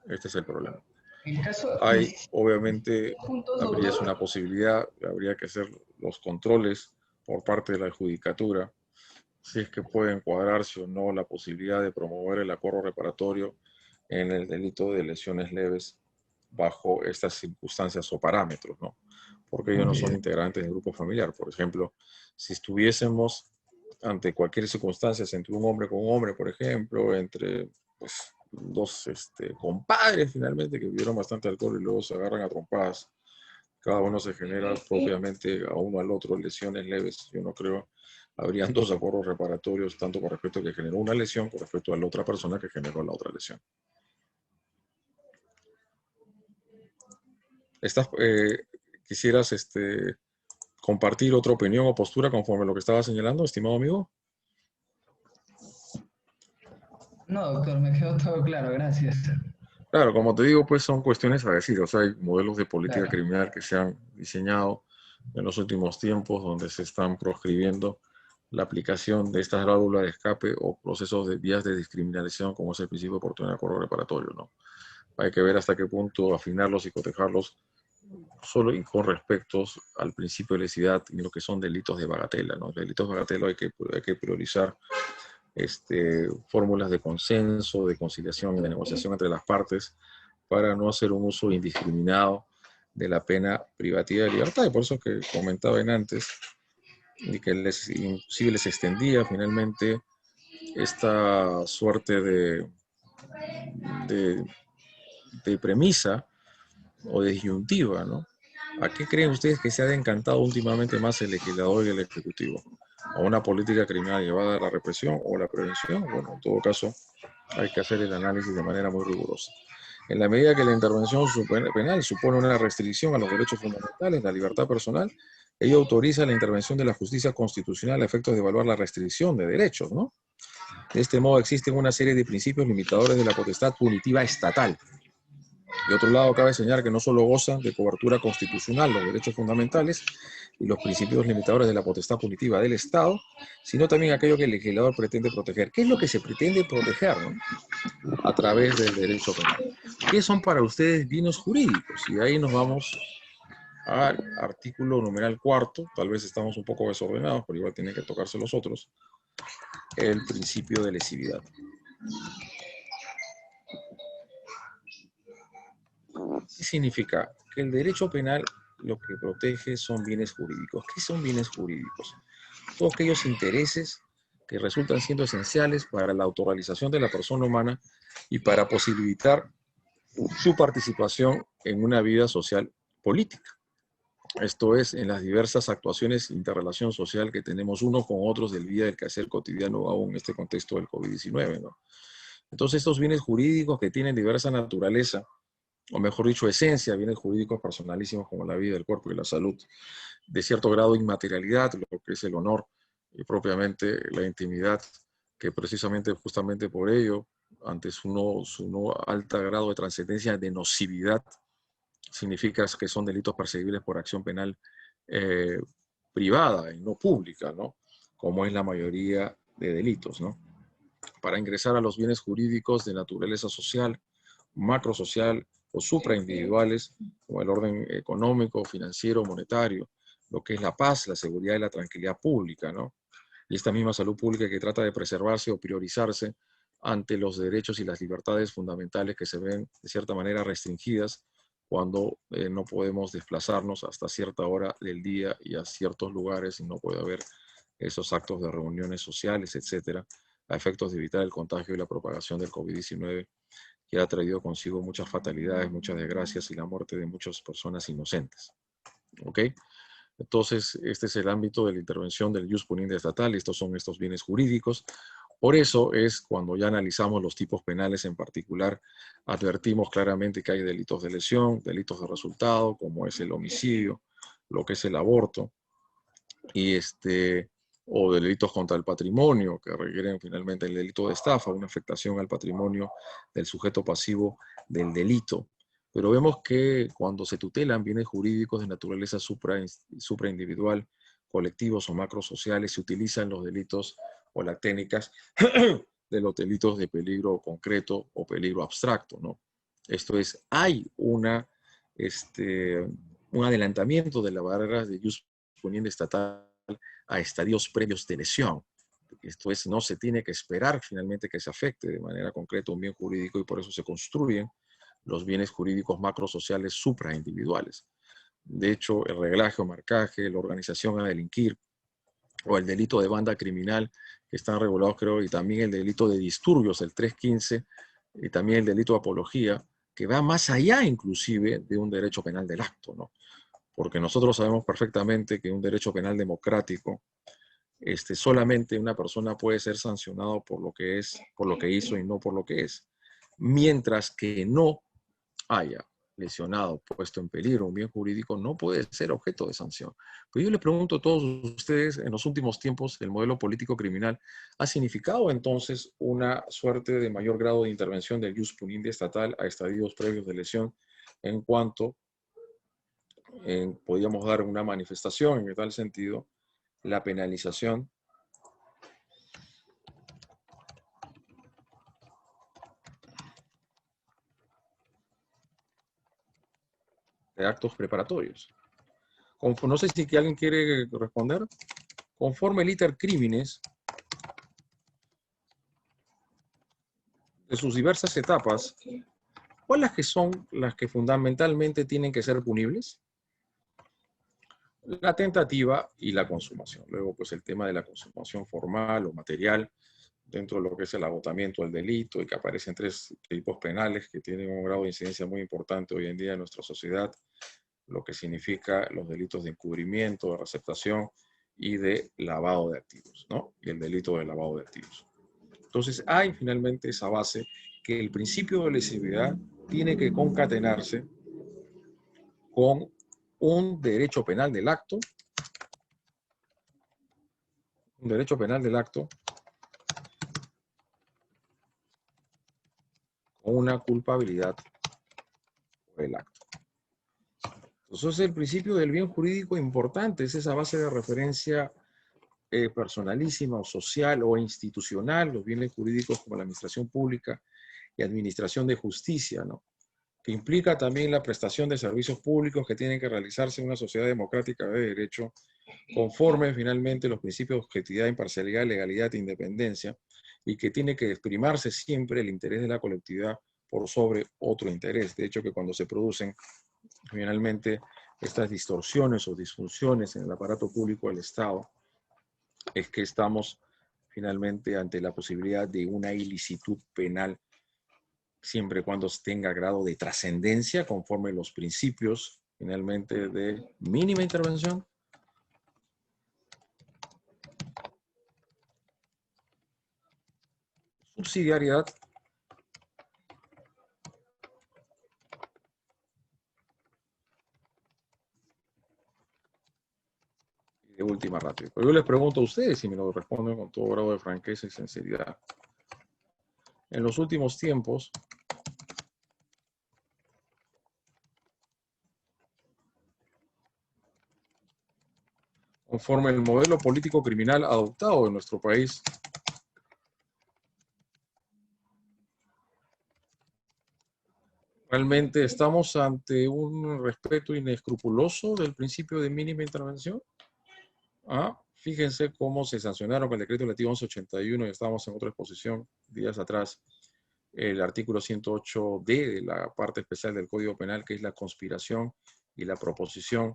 Este es el problema. En caso, Hay, obviamente, puntos, habría doctor. una posibilidad, habría que hacer los controles por parte de la judicatura, si es que puede encuadrarse o no la posibilidad de promover el acuerdo reparatorio en el delito de lesiones leves bajo estas circunstancias o parámetros, ¿no? Porque ellos no son integrantes del grupo familiar. Por ejemplo, si estuviésemos ante cualquier circunstancia, entre un hombre con un hombre, por ejemplo, entre pues, dos compadres finalmente que vivieron bastante alcohol y luego se agarran a trompadas, cada uno se genera propiamente a uno al otro lesiones leves. Yo no creo, habrían 2 acuerdos reparatorios, tanto con respecto a que generó una lesión, con respecto a la otra persona que generó la otra lesión. ¿Quisieras compartir otra opinión o postura conforme a lo que estaba señalando, estimado amigo? No, doctor, me quedó todo claro, gracias. Claro, como te digo, pues son cuestiones a decir. O sea, hay modelos de política Claro. criminal que se han diseñado en los últimos tiempos donde se están proscribiendo la aplicación de estas válvulas de escape o procesos de vías de discriminación, como es el principio de oportunidad de acuerdo reparatorio, ¿no? Hay que ver hasta qué punto afinarlos y cotejarlos solo y con respecto al principio de lesividad y lo que son delitos de bagatela, ¿no? Delitos de bagatela hay que priorizar fórmulas de consenso, de conciliación y de negociación entre las partes para no hacer un uso indiscriminado de la pena privativa de libertad. Y por eso que comentaba antes, y que inclusive les extendía finalmente esta suerte de, de premisa o de disyuntiva, ¿no? ¿A qué creen ustedes que se ha decantado últimamente más el legislador y el ejecutivo? ¿A una política criminal llevada a la represión o la prevención? Bueno, en todo caso, hay que hacer el análisis de manera muy rigurosa. En la medida que la intervención penal supone una restricción a los derechos fundamentales, la libertad personal, ello autoriza la intervención de la justicia constitucional a efectos de evaluar la restricción de derechos, ¿no? De este modo existen una serie de principios limitadores de la potestad punitiva estatal. De otro lado, cabe señalar que no solo gozan de cobertura constitucional los derechos fundamentales y los principios limitadores de la potestad punitiva del Estado, sino también aquello que el legislador pretende proteger. ¿Qué es lo que se pretende proteger, no? A través del derecho penal? ¿Qué son para ustedes bienes jurídicos? Y ahí nos vamos al artículo numeral cuarto, tal vez estamos un poco desordenados, pero igual tienen que tocarse los otros, el principio de lesividad. ¿Qué significa? Que el derecho penal lo que protege son bienes jurídicos. ¿Qué son bienes jurídicos? Todos aquellos intereses que resultan siendo esenciales para la autorrealización de la persona humana y para posibilitar su participación en una vida social política. Esto es, en las diversas actuaciones de interrelación social que tenemos unos con otros del día del quehacer cotidiano, aún en este contexto del COVID-19, ¿no? Entonces, estos bienes jurídicos que tienen diversa naturaleza, o mejor dicho, esencia, bienes jurídicos personalísimos como la vida, el cuerpo y la salud, de cierto grado de inmaterialidad, lo que es el honor y propiamente la intimidad, que precisamente, justamente por ello, ante su no alto grado de trascendencia de nocividad, significa que son delitos perseguibles por acción penal eh, privada y no pública, ¿no? Como es la mayoría de delitos, ¿no? Para ingresar a los bienes jurídicos de naturaleza social, macrosocial o supraindividuales, como el orden económico, financiero, monetario, lo que es la paz, la seguridad y la tranquilidad pública, ¿no? Y esta misma salud pública que trata de preservarse o priorizarse ante los derechos y las libertades fundamentales que se ven de cierta manera restringidas cuando no podemos desplazarnos hasta cierta hora del día y a ciertos lugares y no puede haber esos actos de reuniones sociales, etcétera, a efectos de evitar el contagio y la propagación del COVID-19, que ha traído consigo muchas fatalidades, muchas desgracias y la muerte de muchas personas inocentes. ¿Ok? Entonces, este es el ámbito de la intervención del ius puniendi estatal, y estos son estos bienes jurídicos. Por eso es cuando ya analizamos los tipos penales en particular, advertimos claramente que hay delitos de lesión, delitos de resultado, como es el homicidio, lo que es el aborto, y o delitos contra el patrimonio, que requieren finalmente el delito de estafa, una afectación al patrimonio del sujeto pasivo del delito. Pero vemos que cuando se tutelan bienes jurídicos de naturaleza supraindividual, colectivos o macrosociales, se utilizan los delitos o las técnicas de los delitos de peligro concreto o peligro abstracto, ¿no? Esto es, hay un adelantamiento de la barrera de ius puniendi estatal a estadios previos de lesión. Esto es, no se tiene que esperar finalmente que se afecte de manera concreta un bien jurídico y por eso se construyen los bienes jurídicos macrosociales supraindividuales. De hecho, el reglaje o marcaje, la organización a delinquir o el delito de banda criminal que están regulados, creo, y también el delito de disturbios, el 315, y también el delito de apología, que va más allá inclusive de un derecho penal del acto, ¿no? Porque nosotros sabemos perfectamente que un derecho penal democrático, solamente una persona puede ser sancionado por lo que es, por lo que hizo y no por lo que es. Mientras que no haya lesionado, puesto en peligro un bien jurídico, no puede ser objeto de sanción. Pero yo le pregunto a todos ustedes, en los últimos tiempos, el modelo político criminal ha significado entonces una suerte de mayor grado de intervención del ius puniendi estatal a estadios previos de lesión en cuanto podríamos dar una manifestación en tal sentido, la penalización de actos preparatorios. No sé si alguien quiere responder. Conforme el iter criminis, de sus diversas etapas, ¿cuáles que son las que fundamentalmente tienen que ser punibles? La tentativa y la consumación. Luego, pues el tema de la consumación formal o material, dentro de lo que es el agotamiento del delito, y que aparecen tres tipos penales que tienen un grado de incidencia muy importante hoy en día en nuestra sociedad, lo que significa los delitos de encubrimiento, de receptación y de lavado de activos, ¿no? Y el delito de lavado de activos. Entonces, hay finalmente esa base que el principio de lesividad tiene que concatenarse con un derecho penal del acto, con una culpabilidad por el acto. Entonces, el principio del bien jurídico importante es esa base de referencia personalísima o social o institucional, los bienes jurídicos como la administración pública y administración de justicia, ¿no? Que implica también la prestación de servicios públicos que tienen que realizarse en una sociedad democrática de derecho, conforme finalmente los principios de objetividad, imparcialidad, legalidad e independencia, y que tiene que exprimarse siempre el interés de la colectividad por sobre otro interés. De hecho, que cuando se producen finalmente estas distorsiones o disfunciones en el aparato público del Estado, es que estamos finalmente ante la posibilidad de una ilicitud penal, siempre y cuando tenga grado de trascendencia conforme los principios finalmente de mínima intervención, subsidiariedad y de última ratio. Pero yo les pregunto a ustedes y me lo responden con todo grado de franqueza y sinceridad. En los últimos tiempos, conforme el modelo político criminal adoptado en nuestro país, ¿realmente estamos ante un respeto inescrupuloso del principio de mínima intervención? Fíjense cómo se sancionaron con el decreto legislativo 1181, y estábamos en otra exposición días atrás, el artículo 108D de la parte especial del Código Penal, que es la conspiración y la proposición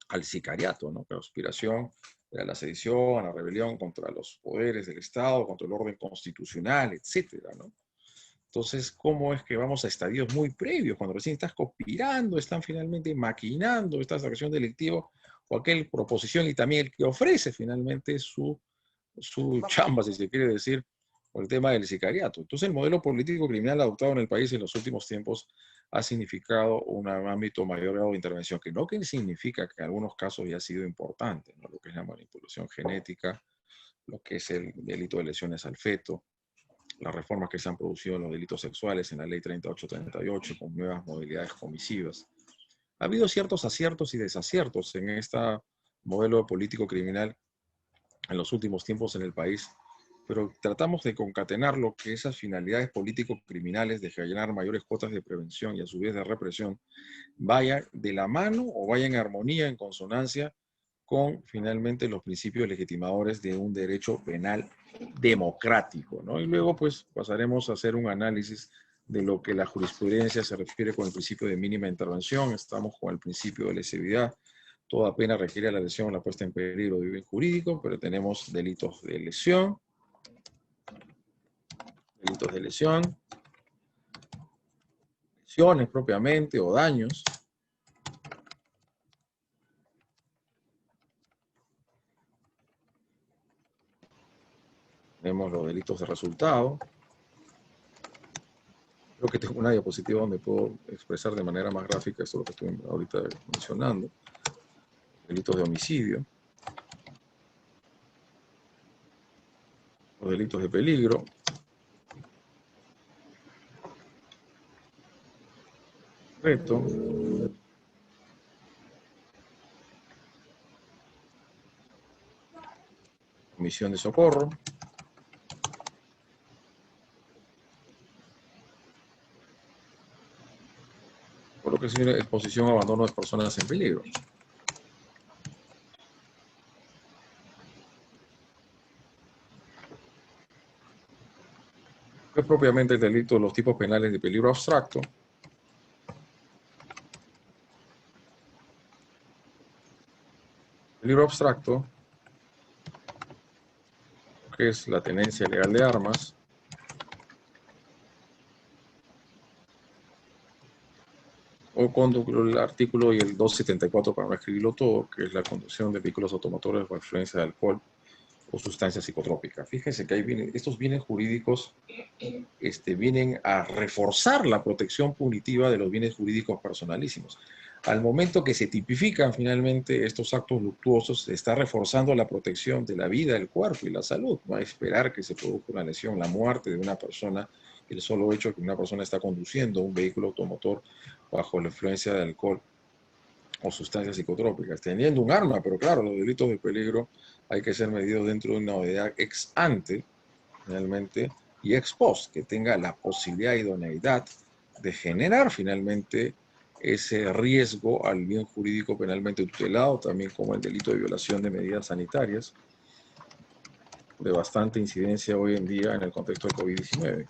al sicariato, ¿no? La conspiración a la sedición, a la rebelión contra los poderes del Estado, contra el orden constitucional, etcétera, ¿no? Entonces, ¿cómo es que vamos a estadios muy previos, cuando recién estás conspirando, están finalmente maquinando esta acción delictiva o aquella proposición, y también el que ofrece finalmente su chamba, si se quiere decir, por el tema del sicariato? Entonces, el modelo político criminal adoptado en el país en los últimos tiempos ha significado un ámbito mayor grado de intervención, que no que significa que en algunos casos ya ha sido importante, ¿no? Lo que es la manipulación genética, lo que es el delito de lesiones al feto, las reformas que se han producido en los delitos sexuales en la ley 3838 con nuevas modalidades comisivas. Ha habido ciertos aciertos y desaciertos en este modelo político criminal en los últimos tiempos en el país, pero tratamos de concatenar lo que esas finalidades político-criminales de generar mayores cuotas de prevención y a su vez de represión vaya de la mano o vaya en armonía, en consonancia con finalmente los principios legitimadores de un derecho penal democrático, ¿no? Y luego pues pasaremos a hacer un análisis de lo que la jurisprudencia se refiere con el principio de mínima intervención. Estamos con el principio de lesividad. Toda pena requiere la lesión o la puesta en peligro de bien jurídico, pero tenemos delitos de lesión, lesiones propiamente o daños. Tenemos los delitos de resultado. Creo que tengo una diapositiva donde puedo expresar de manera más gráfica esto lo que estoy ahorita mencionando. Delitos de homicidio. Los delitos de peligro. Reto. Omisión de socorro. Por lo que significa exposición o abandono de personas en peligro. Es propiamente el delito de los tipos penales de peligro abstracto. Peligro abstracto, que es la tenencia ilegal de armas. O con el artículo y el 274 para no escribirlo todo, que es la conducción de vehículos automotores bajo influencia de alcohol o sustancias psicotrópicas. Fíjense que ahí estos bienes jurídicos vienen a reforzar la protección punitiva de los bienes jurídicos personalísimos. Al momento que se tipifican finalmente estos actos luctuosos, se está reforzando la protección de la vida, el cuerpo y la salud. No hay que esperar que se produzca una lesión, la muerte de una persona el solo hecho de que una persona está conduciendo un vehículo automotor bajo la influencia de alcohol o sustancias psicotrópicas, teniendo un arma, pero claro, los delitos de peligro hay que ser medidos dentro de una modalidad ex ante, finalmente, y ex post, que tenga la posibilidad e idoneidad de generar finalmente ese riesgo al bien jurídico penalmente tutelado, también como el delito de violación de medidas sanitarias, de bastante incidencia hoy en día en el contexto del COVID-19.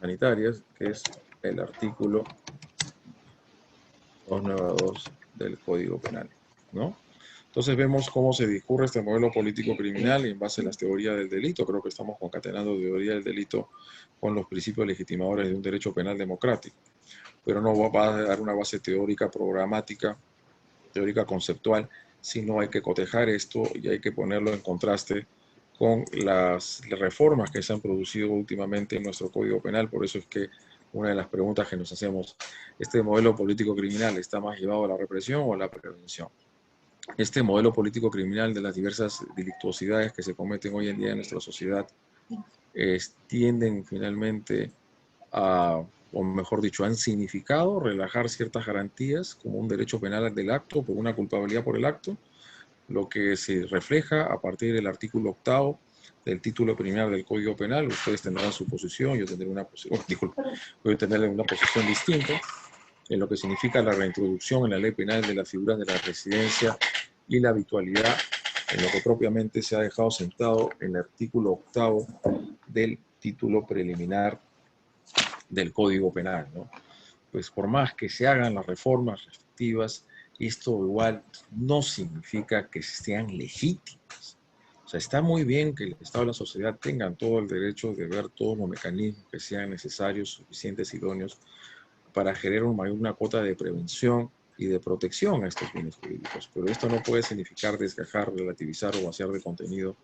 Sanitarias, que es el artículo 292 del Código Penal, ¿no? Entonces vemos cómo se discurre este modelo político criminal y en base a las teorías del delito. Creo que estamos concatenando teoría del delito con los principios legitimadores de un derecho penal democrático. Pero no va a dar una base teórica, programática, teórica conceptual, sino hay que cotejar esto y hay que ponerlo en contraste con las reformas que se han producido últimamente en nuestro Código Penal. Por eso es que una de las preguntas que nos hacemos, ¿este modelo político criminal está más llevado a la represión o a la prevención? Este modelo político criminal de las diversas delictuosidades que se cometen hoy en día en nuestra sociedad tienden finalmente a, o mejor dicho, han significado relajar ciertas garantías como un derecho penal del acto por una culpabilidad por el acto, lo que se refleja a partir del artículo 8 del título preliminar del Código Penal. Ustedes tendrán su posición, yo tendré una posición, voy a tener una posición distinta en lo que significa la reintroducción en la ley penal de las figuras de la residencia y la habitualidad, en lo que propiamente se ha dejado sentado en el artículo 8 del título preliminar del Código Penal, ¿no? Pues por más que se hagan las reformas respectivas, esto igual no significa que sean legítimas. O sea, está muy bien que el Estado y la sociedad tengan todo el derecho de ver todos los mecanismos que sean necesarios, suficientes, idóneos, para generar una cuota de prevención y de protección a estos bienes jurídicos. Pero esto no puede significar desgajar, relativizar o vaciar de contenido,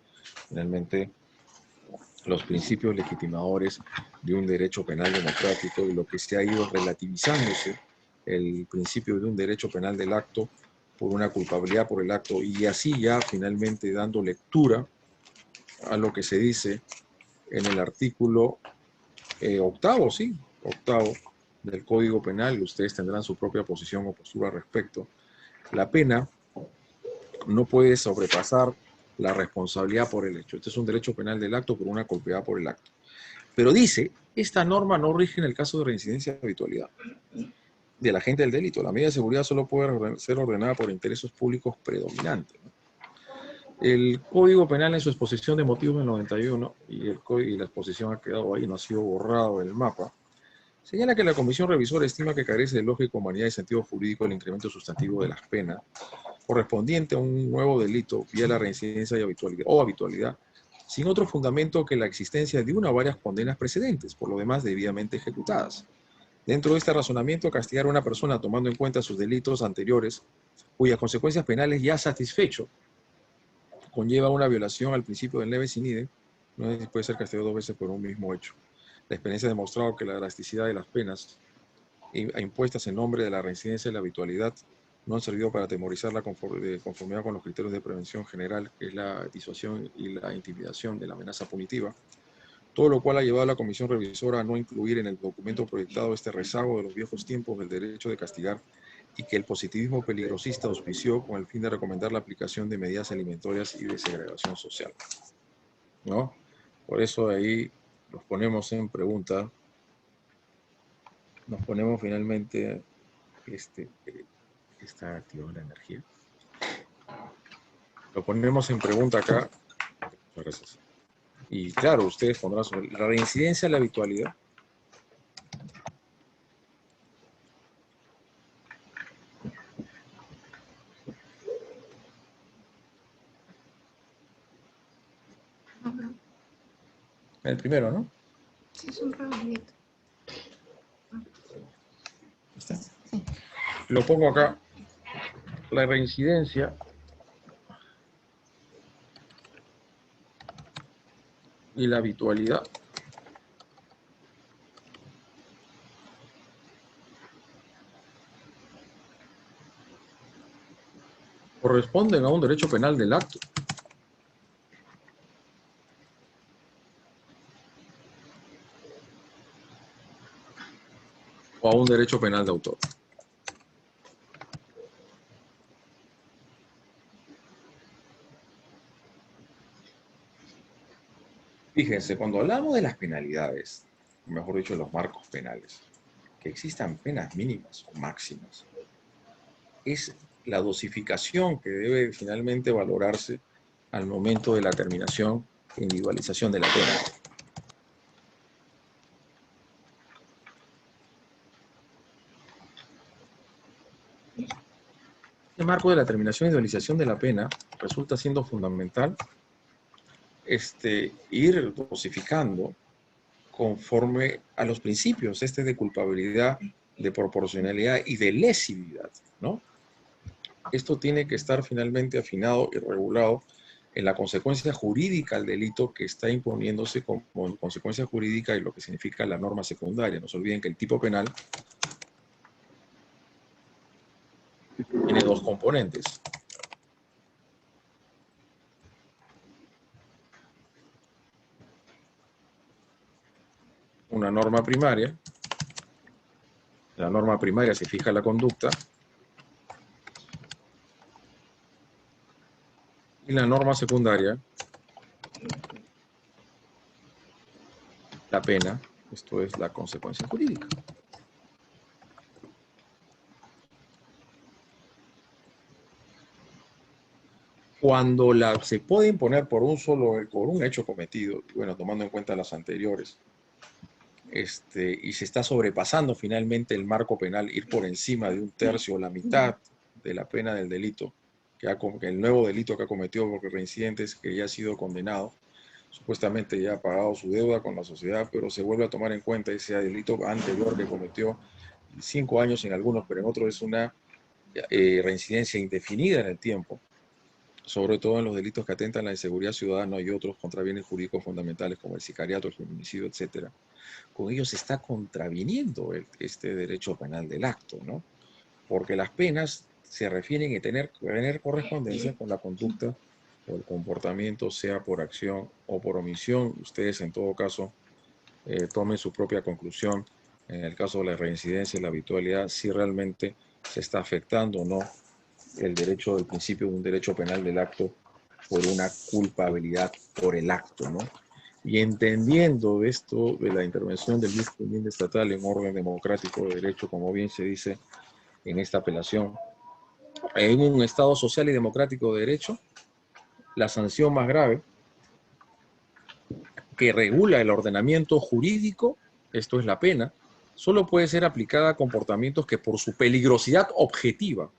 finalmente, los principios legitimadores de un derecho penal democrático y lo que se ha ido relativizándose el principio de un derecho penal del acto por una culpabilidad por el acto y así ya finalmente dando lectura a lo que se dice en el artículo 8, sí, 8 del Código Penal, y ustedes tendrán su propia posición o postura al respecto. La pena no puede sobrepasar la responsabilidad por el hecho. Este es un derecho penal del acto por una culpabilidad por el acto. Pero dice, esta norma no rige en el caso de reincidencia de habitualidad del agente del delito. La medida de seguridad solo puede ser ordenada por intereses públicos predominantes, ¿no? El Código Penal en su exposición de motivos del 91, y la exposición ha quedado ahí, no ha sido borrado del mapa, señala que la Comisión Revisora estima que carece de lógica, humanidad y sentido jurídico el incremento sustantivo de las penas correspondiente a un nuevo delito vía la reincidencia y habitualidad, sin otro fundamento que la existencia de una o varias condenas precedentes, por lo demás debidamente ejecutadas. Dentro de este razonamiento, castigar a una persona tomando en cuenta sus delitos anteriores, cuyas consecuencias penales ya satisfecho, conlleva una violación al principio del leve sin idem, no puede ser castigado 2 veces por un mismo hecho. La experiencia ha demostrado que la drasticidad de las penas impuestas en nombre de la reincidencia y la habitualidad no han servido para atemorizar la conformidad con los criterios de prevención general, que es la disuasión y la intimidación de la amenaza punitiva, todo lo cual ha llevado a la Comisión Revisora a no incluir en el documento proyectado este rezago de los viejos tiempos del derecho de castigar y que el positivismo peligrosista auspició con el fin de recomendar la aplicación de medidas eliminatorias y de segregación social, ¿no? Por eso ahí nos ponemos en pregunta, nos ponemos finalmente, está activada la energía, lo ponemos en pregunta acá, muchas gracias. Y claro, ustedes pondrán sobre la reincidencia, la habitualidad. El primero, ¿no? Sí, es un redondito. ¿Está? Sí. Lo pongo acá. La reincidencia y la habitualidad corresponden a un derecho penal del acto. a un derecho penal de autor. Fíjense, cuando hablamos de las penalidades, o mejor dicho, los marcos penales, que existan penas mínimas o máximas, es la dosificación que debe finalmente valorarse al momento de la terminación e individualización de la pena. El marco de la terminación e individualización de la pena resulta siendo fundamental ir dosificando conforme a los principios de culpabilidad, de proporcionalidad y de lesividad, ¿no? Esto tiene que estar finalmente afinado y regulado en la consecuencia jurídica al delito que está imponiéndose como consecuencia jurídica y lo que significa la norma secundaria. No se olviden que el tipo penal tiene dos componentes. Una norma primaria. En la norma primaria se fija la conducta. Y la norma secundaria, la pena, esto es la consecuencia jurídica. Cuando se puede imponer por un hecho cometido, bueno, tomando en cuenta las anteriores, y se está sobrepasando finalmente el marco penal, ir por encima de un tercio o la mitad de la pena del delito, que el nuevo delito que ha cometido porque reincidente es que ya ha sido condenado, supuestamente ya ha pagado su deuda con la sociedad, pero se vuelve a tomar en cuenta ese delito anterior que cometió 5 años en algunos, pero en otros es una reincidencia indefinida en el tiempo, sobre todo en los delitos que atentan a la inseguridad ciudadana y otros contra bienes jurídicos fundamentales como el sicariato, el feminicidio, etc. Con ello se está contraviniendo este derecho penal del acto, ¿no? Porque las penas se refieren a tener correspondencia con la conducta o el comportamiento, sea por acción o por omisión. Ustedes, en todo caso, tomen su propia conclusión en el caso de la reincidencia y la habitualidad, si realmente se está afectando o no el derecho del principio de un derecho penal del acto por una culpabilidad por el acto, ¿no? Y entendiendo esto de la intervención del juez pendiente estatal en orden democrático de derecho, como bien se dice en esta apelación, en un Estado social y democrático de derecho, la sanción más grave que regula el ordenamiento jurídico, esto es la pena, solo puede ser aplicada a comportamientos que por su peligrosidad objetiva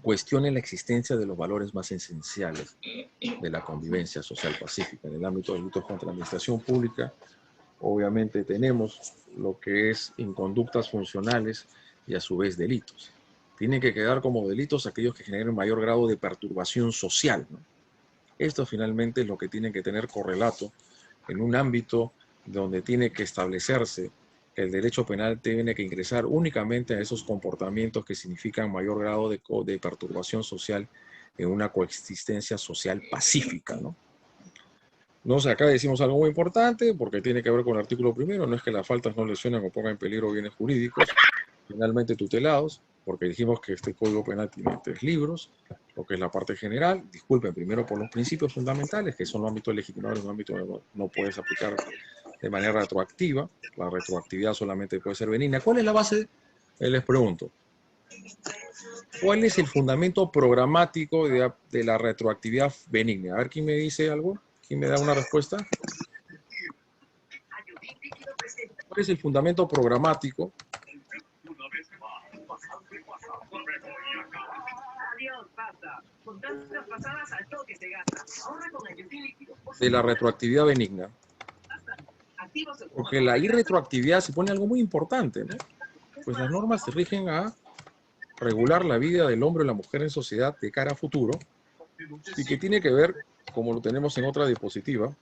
cuestionen la existencia de los valores más esenciales de la convivencia social pacífica. En el ámbito de delitos contra la administración pública, obviamente tenemos lo que es inconductas funcionales y a su vez delitos. Tienen que quedar como delitos aquellos que generen mayor grado de perturbación social, ¿no? Esto finalmente es lo que tiene que tener correlato en un ámbito donde tiene que establecerse que el derecho penal tiene que ingresar únicamente a esos comportamientos que significan mayor grado de perturbación social en una coexistencia social pacífica, ¿no? No sé, acá decimos algo muy importante porque tiene que ver con el artículo primero, no es que las faltas no lesionen o pongan en peligro bienes jurídicos, finalmente tutelados, porque dijimos que este Código Penal tiene 3 libros, lo que es la parte general, disculpen, primero por los principios fundamentales, que son los ámbitos legitimadores, un ámbito que no puedes aplicar de manera retroactiva, la retroactividad solamente puede ser benigna. ¿Cuál es la base? Les pregunto. ¿Cuál es el fundamento programático de la retroactividad benigna? A ver, ¿quién me dice algo? ¿Quién me da una respuesta? ¿Cuál es el fundamento programático de la retroactividad benigna? Porque la irretroactividad se pone algo muy importante, ¿no? Pues las normas se rigen a regular la vida del hombre y la mujer en sociedad de cara a futuro y que tiene que ver, como lo tenemos en otra diapositiva,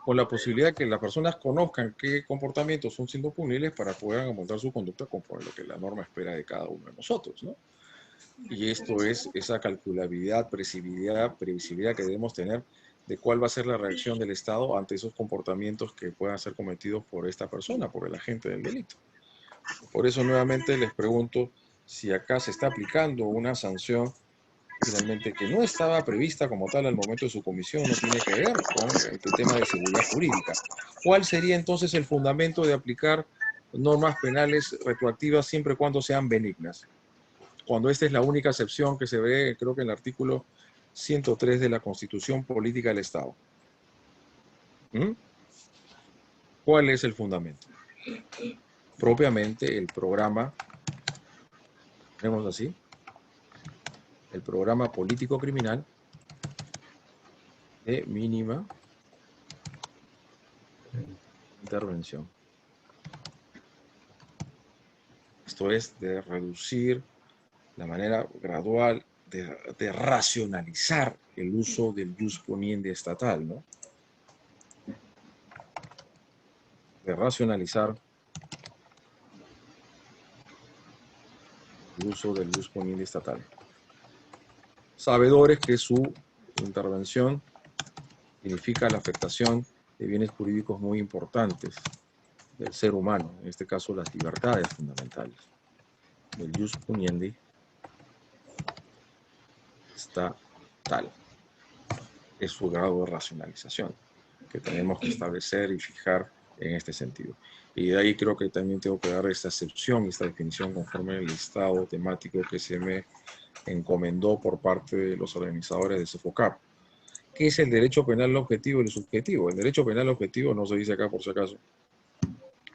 con la posibilidad de que las personas conozcan qué comportamientos son siendo punibles para poder amontar su conducta conforme a lo que la norma espera de cada uno de nosotros, ¿no? Y esto es esa calculabilidad, previsibilidad que debemos tener de cuál va a ser la reacción del Estado ante esos comportamientos que puedan ser cometidos por esta persona, por el agente del delito. Por eso nuevamente les pregunto si acá se está aplicando una sanción finalmente que no estaba prevista como tal al momento de su comisión, no tiene que ver con el tema de seguridad jurídica. ¿Cuál sería entonces el fundamento de aplicar normas penales retroactivas siempre y cuando sean benignas? Cuando esta es la única excepción que se ve, creo que en el artículo 103 de la Constitución Política del Estado. ¿Mm? ¿Cuál es el fundamento? Propiamente el programa, tenemos así, el programa político criminal de mínima intervención. Esto es de reducir la manera gradual de racionalizar el uso del jus puniendi estatal, ¿no? De racionalizar el uso del jus puniendi estatal. Sabedores que su intervención significa la afectación de bienes jurídicos muy importantes del ser humano, en este caso las libertades fundamentales. El jus puniendi estatal es su grado de racionalización que tenemos que establecer y fijar en este sentido. Y de ahí creo que también tengo que dar esta excepción, esta definición conforme al listado temático que se me encomendó por parte de los organizadores de SOFOCAP. ¿Qué es el derecho penal objetivo y el subjetivo? El derecho penal objetivo, no se dice acá por si acaso,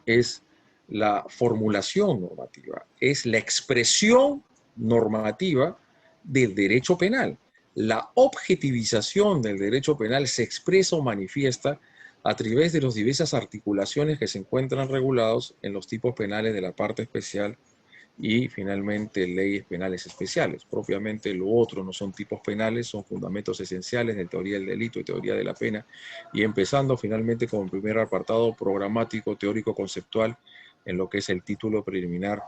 es la formulación normativa, es la expresión normativa del derecho penal. La objetivización del derecho penal se expresa o manifiesta a través de las diversas articulaciones que se encuentran regulados en los tipos penales de la parte especial y finalmente leyes penales especiales. Propiamente lo otro no son tipos penales, son fundamentos esenciales de teoría del delito y teoría de la pena, y empezando finalmente con el primer apartado programático, teórico, conceptual, en lo que es el título preliminar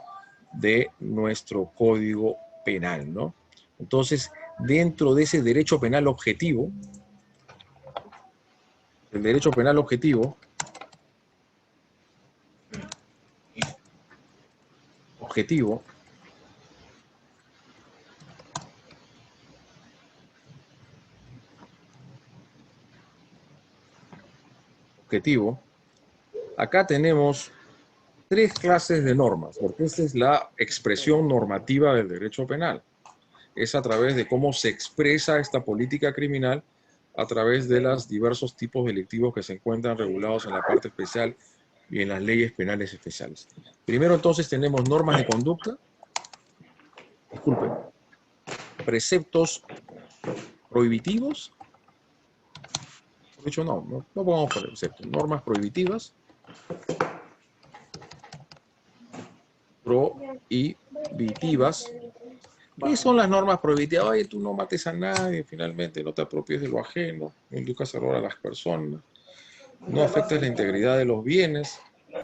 de nuestro Código Penal, ¿no? Entonces, dentro de ese derecho penal objetivo, el derecho penal objetivo, acá tenemos tres clases de normas, porque esta es la expresión normativa del derecho penal. Es a través de cómo se expresa esta política criminal a través de los diversos tipos delictivos que se encuentran regulados en la parte especial y en las leyes penales especiales. Primero entonces tenemos normas de conducta, disculpen, preceptos prohibitivos, de hecho no pongamos preceptos, normas prohibitivas, prohibitivas. ¿Qué son las normas prohibitivas? Oye, tú no mates a nadie, finalmente, no te apropies de lo ajeno, no induzcas error a las personas, no afectes la integridad de los bienes,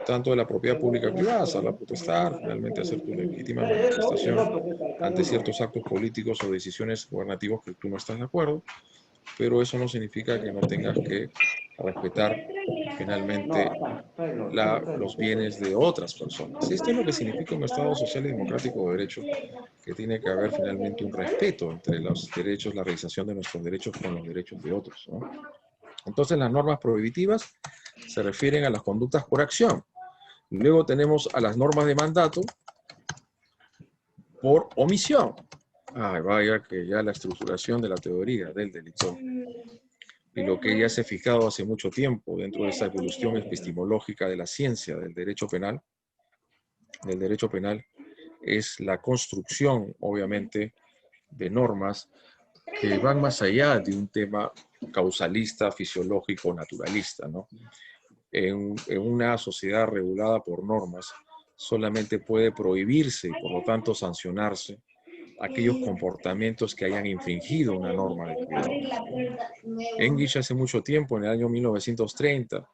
tanto de la propiedad pública y privada, a la protestar, finalmente hacer tu legítima manifestación ante ciertos actos políticos o decisiones gubernativas que tú no estás de acuerdo, pero eso no significa que no tengas que respetar finalmente los bienes de otras personas. Esto es lo que significa un Estado social y democrático de derecho, que tiene que haber finalmente un respeto entre los derechos, la realización de nuestros derechos con los derechos de otros, ¿no? Entonces las normas prohibitivas se refieren a las conductas por acción. Luego tenemos a las normas de mandato por omisión. Ay, vaya que ya la estructuración de la teoría del delito y lo que ya se ha fijado hace mucho tiempo dentro de esa evolución epistemológica de la ciencia del derecho penal, es la construcción, obviamente, de normas que van más allá de un tema causalista, fisiológico, naturalista, ¿no? En una sociedad regulada por normas, solamente puede prohibirse y por lo tanto sancionarse aquellos comportamientos que hayan infringido una norma de cuidado. Engels hace mucho tiempo, en el año 1930,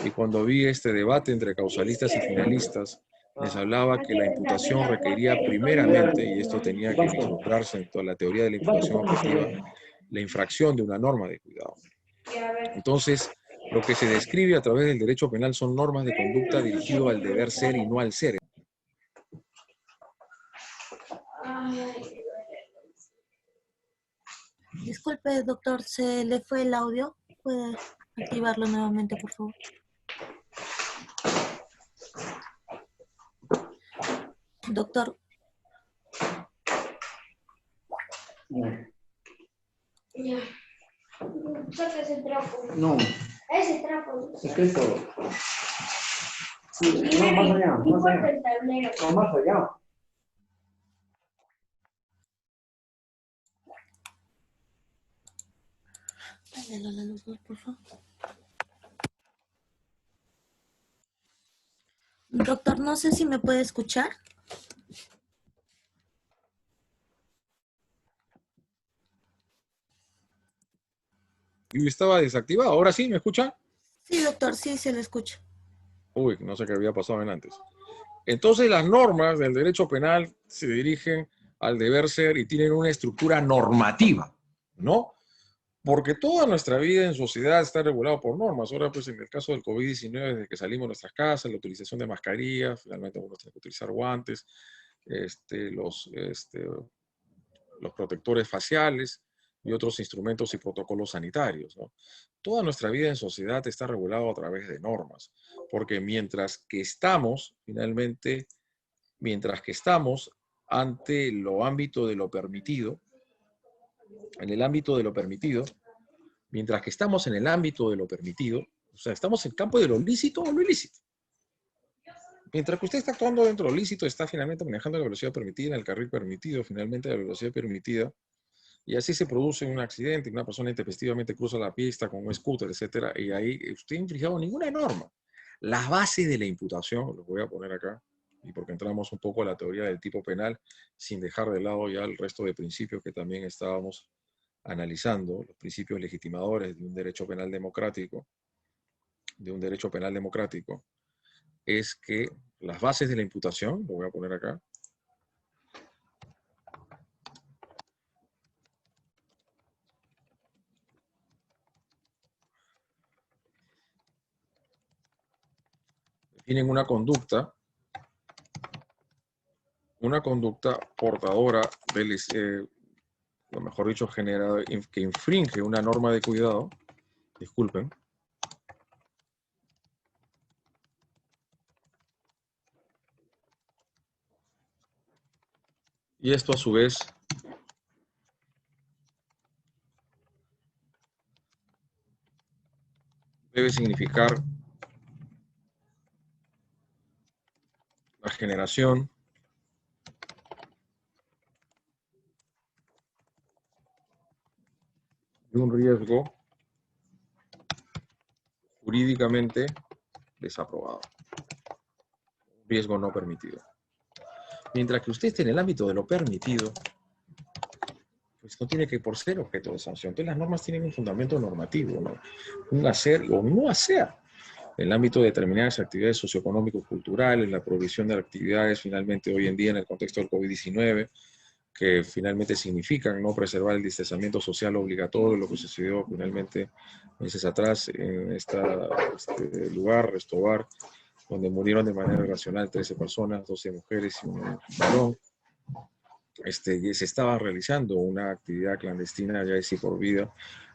y cuando vi este debate entre causalistas y finalistas, les hablaba que la imputación requería primeramente, y esto tenía que vislumbrarse en toda la teoría de la imputación objetiva, la infracción de una norma de cuidado. Entonces, lo que se describe a través del derecho penal son normas de conducta dirigido al deber ser y no al ser. Disculpe, doctor, ¿se le fue el audio? ¿Puede activarlo nuevamente, por favor? Doctor. Ya. Saca ese trapo. No, Ese trapo. es que esto. Sí, Y no, más allá, y más corta allá. el tablero. No, más allá. Préndelo la luz, por favor. Doctor, no sé si me puede escuchar. Y estaba desactivado. ¿Ahora sí me escucha? Sí, doctor, sí, se le escucha. Uy, no sé qué había pasado en antes. Entonces las normas del derecho penal se dirigen al deber ser y tienen una estructura normativa, ¿no? Porque toda nuestra vida en sociedad está regulada por normas. Ahora, pues en el caso del COVID-19, desde que salimos de nuestras casas, la utilización de mascarillas, finalmente uno tiene que utilizar guantes, los protectores faciales y otros instrumentos y protocolos sanitarios, ¿no? Toda nuestra vida en sociedad está regulada a través de normas, porque mientras que estamos, finalmente, mientras que estamos ante lo ámbito de lo permitido, en el ámbito de lo permitido, mientras que estamos en el ámbito de lo permitido, o sea, estamos en el campo de lo lícito o lo ilícito. Mientras que usted está actuando dentro de lo lícito, está finalmente manejando la velocidad permitida en el carril permitido, finalmente la velocidad permitida, y así se produce un accidente, una persona intempestivamente cruza la pista con un scooter, etcétera, y ahí usted no ha infringido ninguna norma. Las bases de la imputación, los voy a poner acá, y porque entramos un poco a la teoría del tipo penal, sin dejar de lado ya el resto de principios que también estábamos analizando, los principios legitimadores de un derecho penal democrático, es que las bases de la imputación, lo voy a poner acá, definen una conducta portadora del, o mejor dicho, que infringe una norma de cuidado, disculpen, y esto a su vez debe significar la generación de un riesgo jurídicamente desaprobado, un riesgo no permitido. Mientras que usted esté en el ámbito de lo permitido, pues no tiene que por ser objeto de sanción. Entonces las normas tienen un fundamento normativo, ¿no? Un hacer o no hacer. En el ámbito de determinadas actividades socioeconómico-culturales, la provisión de actividades finalmente hoy en día en el contexto del COVID-19, que finalmente significan no preservar el distanciamiento social obligatorio, lo que sucedió finalmente meses atrás en este lugar, Restobar, donde murieron de manera irracional 13 personas, 12 mujeres y un varón. Se estaba realizando una actividad clandestina ya de sí por vida.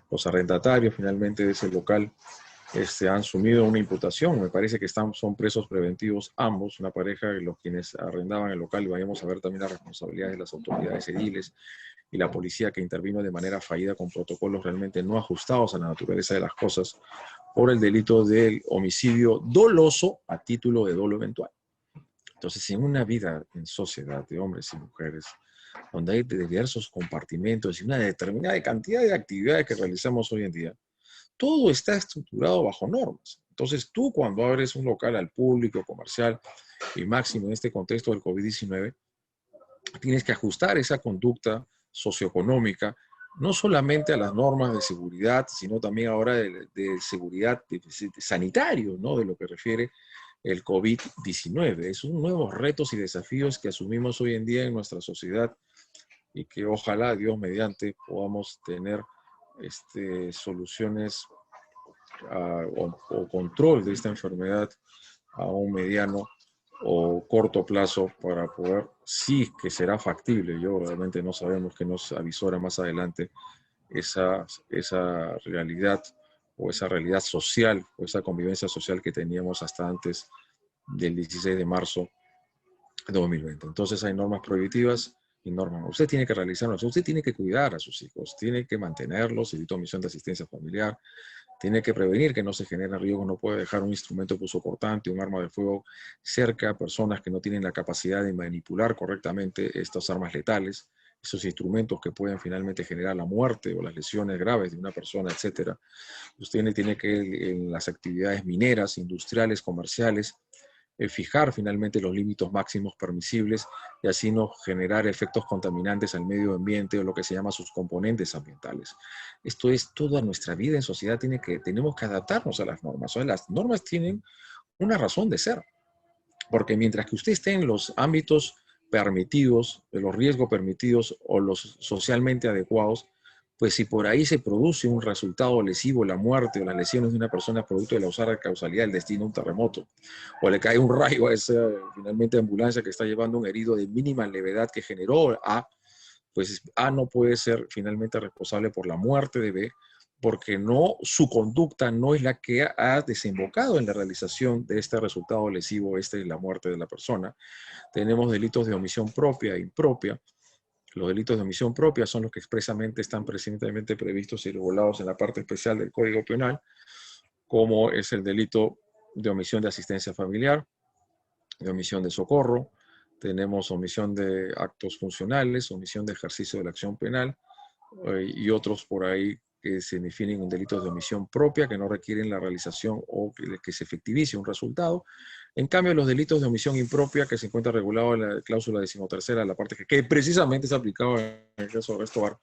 Los arrendatarios finalmente de ese local han sumido una imputación. Me parece que son presos preventivos ambos, una pareja y los quienes arrendaban el local, y vayamos a ver también las responsabilidades de las autoridades ediles y la policía que intervino de manera fallida con protocolos realmente no ajustados a la naturaleza de las cosas por el delito del homicidio doloso a título de dolo eventual. Entonces, en una vida en sociedad de hombres y mujeres, donde hay diversos compartimentos y una determinada cantidad de actividades que realizamos hoy en día, todo está estructurado bajo normas. Entonces, tú cuando abres un local al público, comercial, y máximo en este contexto del COVID-19, tienes que ajustar esa conducta socioeconómica, no solamente a las normas de seguridad, sino también ahora de seguridad sanitario, ¿no? De lo que refiere el COVID-19. Es un nuevos retos y desafíos que asumimos hoy en día en nuestra sociedad y que ojalá, Dios mediante, podamos tener soluciones o control de esta enfermedad a un mediano o corto plazo para poder, sí que será factible, yo realmente no sabemos qué nos avisora más adelante esa realidad o esa realidad social o esa convivencia social que teníamos hasta antes del 16 de marzo de 2020. Entonces hay normas prohibitivas y normas. Usted tiene que realizarlas, usted tiene que cuidar a sus hijos, tiene que mantenerlos, evita omisión de asistencia familiar, tiene que prevenir que no se generen riesgos, no puede dejar un instrumento punzocortante, un arma de fuego cerca a personas que no tienen la capacidad de manipular correctamente estas armas letales, esos instrumentos que pueden finalmente generar la muerte o las lesiones graves de una persona, etc. Usted tiene que, en las actividades mineras, industriales, comerciales, fijar finalmente los límites máximos permisibles y así no generar efectos contaminantes al medio ambiente o lo que se llama sus componentes ambientales. Esto es toda nuestra vida en sociedad, tenemos que adaptarnos a las normas. O sea, las normas tienen una razón de ser, porque mientras que usted esté en los ámbitos permitidos, de los riesgos permitidos o los socialmente adecuados, pues si por ahí se produce un resultado lesivo, la muerte o las lesiones de una persona producto de la usada causalidad del destino, un terremoto, o le cae un rayo a esa finalmente ambulancia que está llevando un herido de mínima levedad que generó A, pues A no puede ser finalmente responsable por la muerte de B, porque no, su conducta no es la que ha desembocado en la realización de este resultado lesivo, es la muerte de la persona. Tenemos delitos de omisión propia e impropia. Los delitos de omisión propia son los que expresamente están precisamente previstos y regulados en la parte especial del Código Penal, como es el delito de omisión de asistencia familiar, de omisión de socorro, tenemos omisión de actos funcionales, omisión de ejercicio de la acción penal y otros por ahí que se definen en delitos de omisión propia que no requieren la realización o que se efectivice un resultado. En cambio, los delitos de omisión impropia que se encuentra regulado en la cláusula 13ª, la parte que precisamente es aplicado en el caso de Escobar,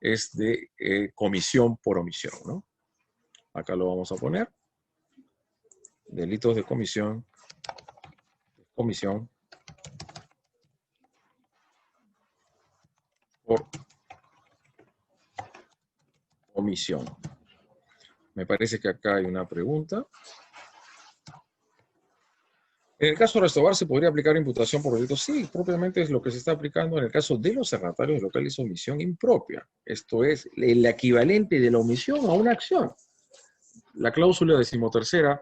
es de comisión por omisión, ¿no? Acá lo vamos a poner. Delitos de comisión por omisión. Me parece que acá hay una pregunta. En el caso de Escobar, ¿se podría aplicar imputación por delitos? Sí, propiamente es lo que se está aplicando en el caso de los cernatarios locales, omisión impropia. Esto es el equivalente de la omisión a una acción. La cláusula 13ª,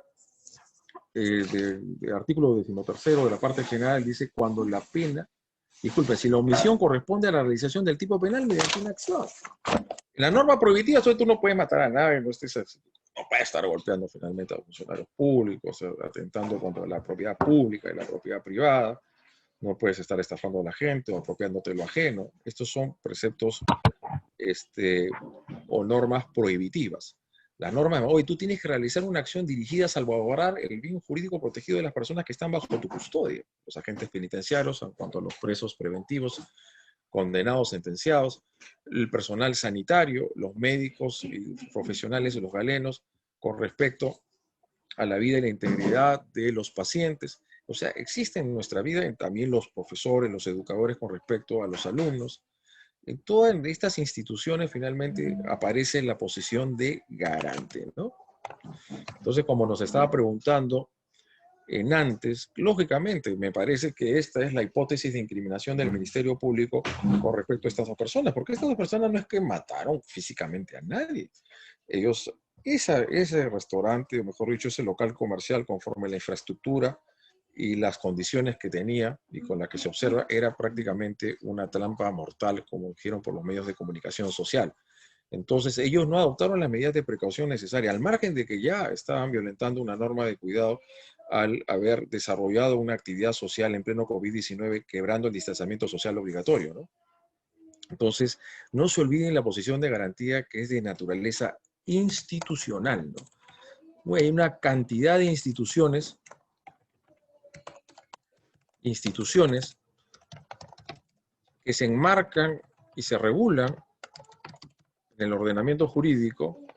de artículo 13º de la parte general dice cuando la pena, disculpe, si la omisión corresponde a la realización del tipo penal mediante una acción. En la norma prohibitiva, tú no puedes matar a nadie, no puedes estar golpeando finalmente a funcionarios públicos, atentando contra la propiedad pública y la propiedad privada, no puedes estar estafando a la gente o apropiándote lo ajeno. Estos son preceptos o normas prohibitivas. Las normas, hoy tú tienes que realizar una acción dirigida a salvaguardar el bien jurídico protegido de las personas que están bajo tu custodia, los agentes penitenciarios en cuanto a los presos preventivos, condenados, sentenciados, el personal sanitario, los médicos y profesionales y los galenos con respecto a la vida y la integridad de los pacientes. O sea, existen en nuestra vida también los profesores, los educadores con respecto a los alumnos. En todas estas instituciones finalmente aparece la posición de garante, ¿no? Entonces, como nos estaba preguntando antes, lógicamente me parece que esta es la hipótesis de incriminación del Ministerio Público con respecto a estas dos personas, porque estas dos personas no es que mataron físicamente a nadie. Ellos, ese restaurante, o mejor dicho, ese local comercial, conforme a la infraestructura y las condiciones que tenía y con la que se observa, era prácticamente una trampa mortal, como dijeron por los medios de comunicación social. Entonces, ellos no adoptaron las medidas de precaución necesarias, al margen de que ya estaban violentando una norma de cuidado al haber desarrollado una actividad social en pleno COVID-19, quebrando el distanciamiento social obligatorio, ¿no? Entonces, no se olviden la posición de garantía que es de naturaleza institucional, ¿no? Hay una cantidad de instituciones que se enmarcan y se regulan en el ordenamiento jurídico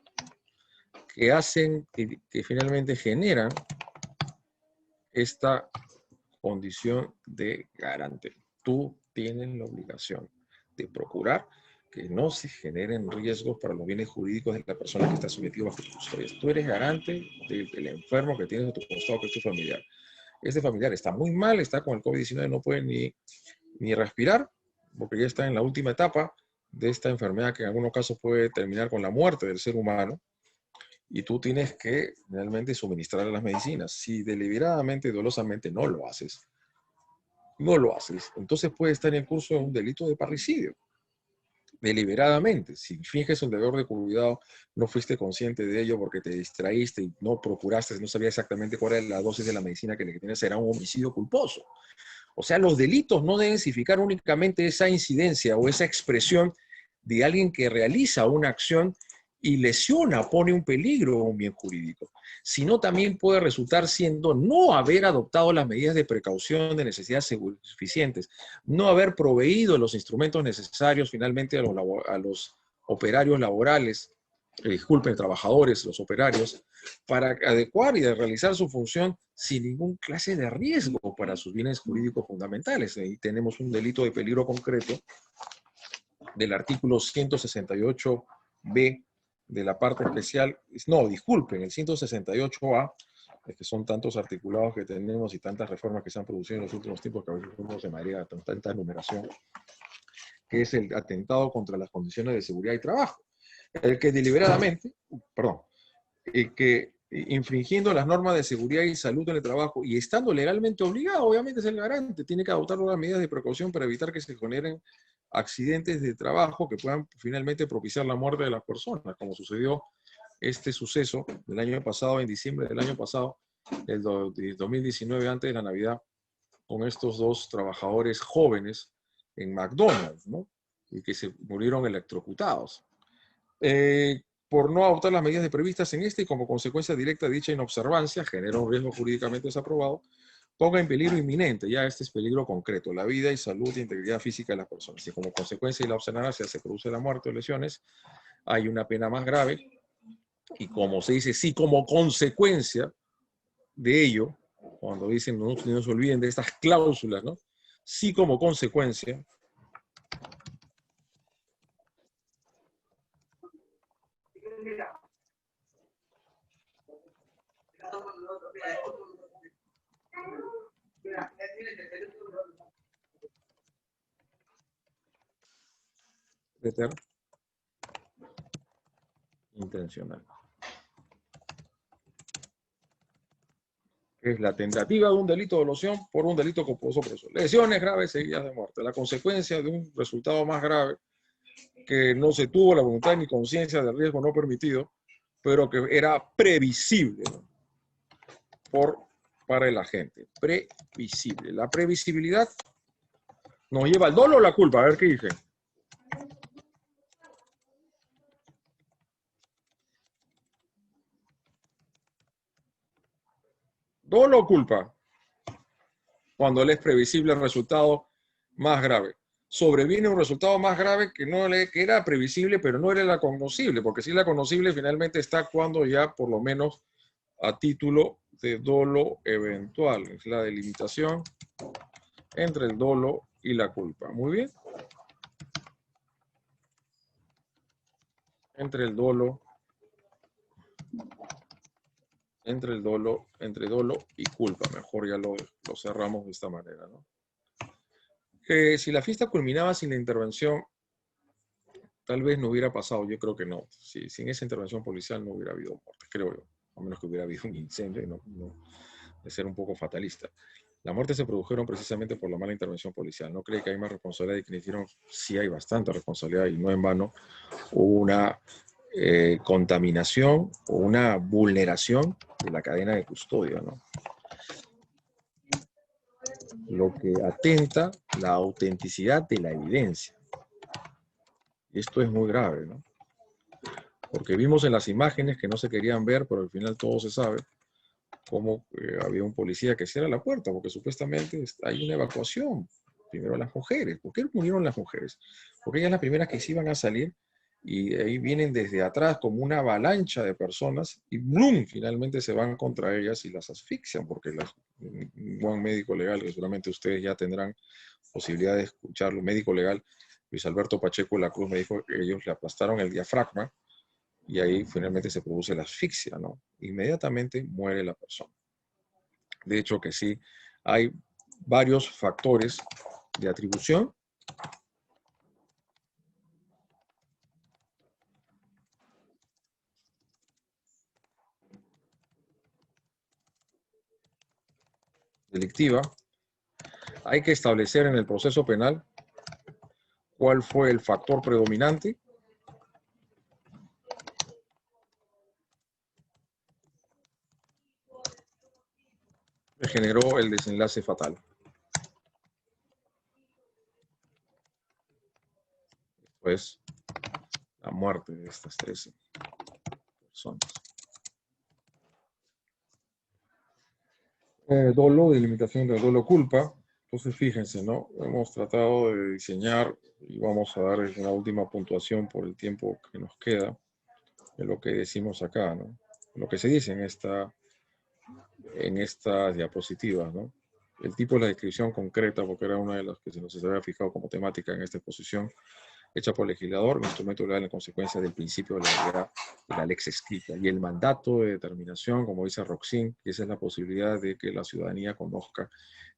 que hacen, que finalmente generan esta condición de garante. Tú tienes la obligación de procurar que no se generen riesgos para los bienes jurídicos de la persona que está sometida bajo tu custodia. Tú eres garante del enfermo que tienes a tu costado, que es tu familiar. Este familiar está muy mal, está con el COVID-19, no puede ni respirar, porque ya está en la última etapa de esta enfermedad que en algunos casos puede terminar con la muerte del ser humano, y tú tienes que realmente suministrar las medicinas. Si deliberadamente y dolosamente no lo haces, entonces puede estar en curso de un delito de parricidio. Deliberadamente, si finges un deber de cuidado, no fuiste consciente de ello porque te distraíste y no procuraste, no sabías exactamente cuál era la dosis de la medicina que le tienes, será un homicidio culposo. O sea, los delitos no deben significar únicamente esa incidencia o esa expresión de alguien que realiza una acción y lesiona, pone un peligro a un bien jurídico, sino también puede resultar siendo no haber adoptado las medidas de precaución de necesidad suficientes, no haber proveído los instrumentos necesarios finalmente a los operarios laborales, disculpen, trabajadores, los operarios, para adecuar y realizar su función sin ningún clase de riesgo para sus bienes jurídicos fundamentales. Ahí tenemos un delito de peligro concreto del artículo 168b de la parte especial, no, disculpen, el 168A, es que son tantos articulados que tenemos y tantas reformas que se han producido en los últimos tiempos que a veces uno se marea con tanta numeración, que es el atentado contra las condiciones de seguridad y trabajo. El que deliberadamente, que infringiendo las normas de seguridad y salud en el trabajo y estando legalmente obligado, obviamente es el garante, tiene que adoptar unas medidas de precaución para evitar que se generen accidentes de trabajo que puedan finalmente propiciar la muerte de las personas, como sucedió este suceso del año pasado, en diciembre del año pasado, el 2019, antes de la Navidad, con estos dos trabajadores jóvenes en McDonald's, ¿no? Y que se murieron electrocutados. Por no adoptar las medidas previstas en este y como consecuencia directa de dicha inobservancia, genera un riesgo jurídicamente desaprobado, ponga en peligro inminente, ya este es peligro concreto, la vida y salud e integridad física de las personas. Si como consecuencia de la observancia se produce la muerte o lesiones, hay una pena más grave, y como se dice, sí, como consecuencia de ello, cuando dicen, no se olviden de estas cláusulas, ¿no? Sí, como consecuencia, intencional. Es la tentativa de un delito de dolosión por un delito culposo por eso. Lesiones graves seguidas de muerte. La consecuencia de un resultado más grave que no se tuvo la voluntad ni conciencia del riesgo no permitido, pero que era previsible, ¿no? Para el agente. Previsible. La previsibilidad nos lleva al dolo o la culpa. A ver qué dije. ¿Dolo o culpa? Cuando le es previsible el resultado más grave. Sobreviene un resultado más grave que era previsible, pero no era la cognoscible, porque si la cognoscible finalmente está actuando ya por lo menos a título de dolo eventual. Es la delimitación entre el dolo y la culpa. Muy bien. Entre dolo y culpa. Mejor ya lo cerramos de esta manera, ¿no? Si la fiesta culminaba sin la intervención, tal vez no hubiera pasado. Yo creo que no. Sin esa intervención policial no hubiera habido muertes, creo yo. A menos que hubiera habido un incendio, no, de ser un poco fatalista. Las muertes se produjeron precisamente por la mala intervención policial. ¿No cree que hay más responsabilidad de quienes hicieron? Sí hay bastante responsabilidad y no en vano hubo una contaminación o una vulneración de la cadena de custodia, ¿no? Lo que atenta la autenticidad de la evidencia. Y esto es muy grave, ¿no? Porque vimos en las imágenes que no se querían ver, pero al final todo se sabe, cómo había un policía que cierra la puerta, porque supuestamente hay una evacuación. Primero las mujeres. ¿Por qué murieron las mujeres? Porque ellas las primeras que se iban a salir, y ahí vienen desde atrás como una avalancha de personas, y ¡blum! Finalmente se van contra ellas y las asfixian, porque un buen médico legal, que seguramente ustedes ya tendrán posibilidad de escucharlo, médico legal, Luis Alberto Pacheco de la Cruz me dijo que ellos le aplastaron el diafragma y ahí finalmente se produce la asfixia, ¿no? Inmediatamente muere la persona. De hecho que sí, hay varios factores de atribución delictiva. Hay que establecer en el proceso penal cuál fue el factor predominante que generó el desenlace fatal. Pues la muerte de estas 13 personas. Dolo, delimitación del dolo culpa. Entonces fíjense, ¿no? Hemos tratado de diseñar y vamos a dar una última puntuación por el tiempo que nos queda de lo que decimos acá, ¿no? Lo que se dice en estas diapositivas, ¿no? El tipo de la descripción concreta, porque era una de las que se nos había fijado como temática en esta exposición, hecha por el legislador, un instrumento legal en consecuencia del principio de la legalidad de la lex escrita. Y el mandato de determinación, como dice Roxin, que esa es la posibilidad de que la ciudadanía conozca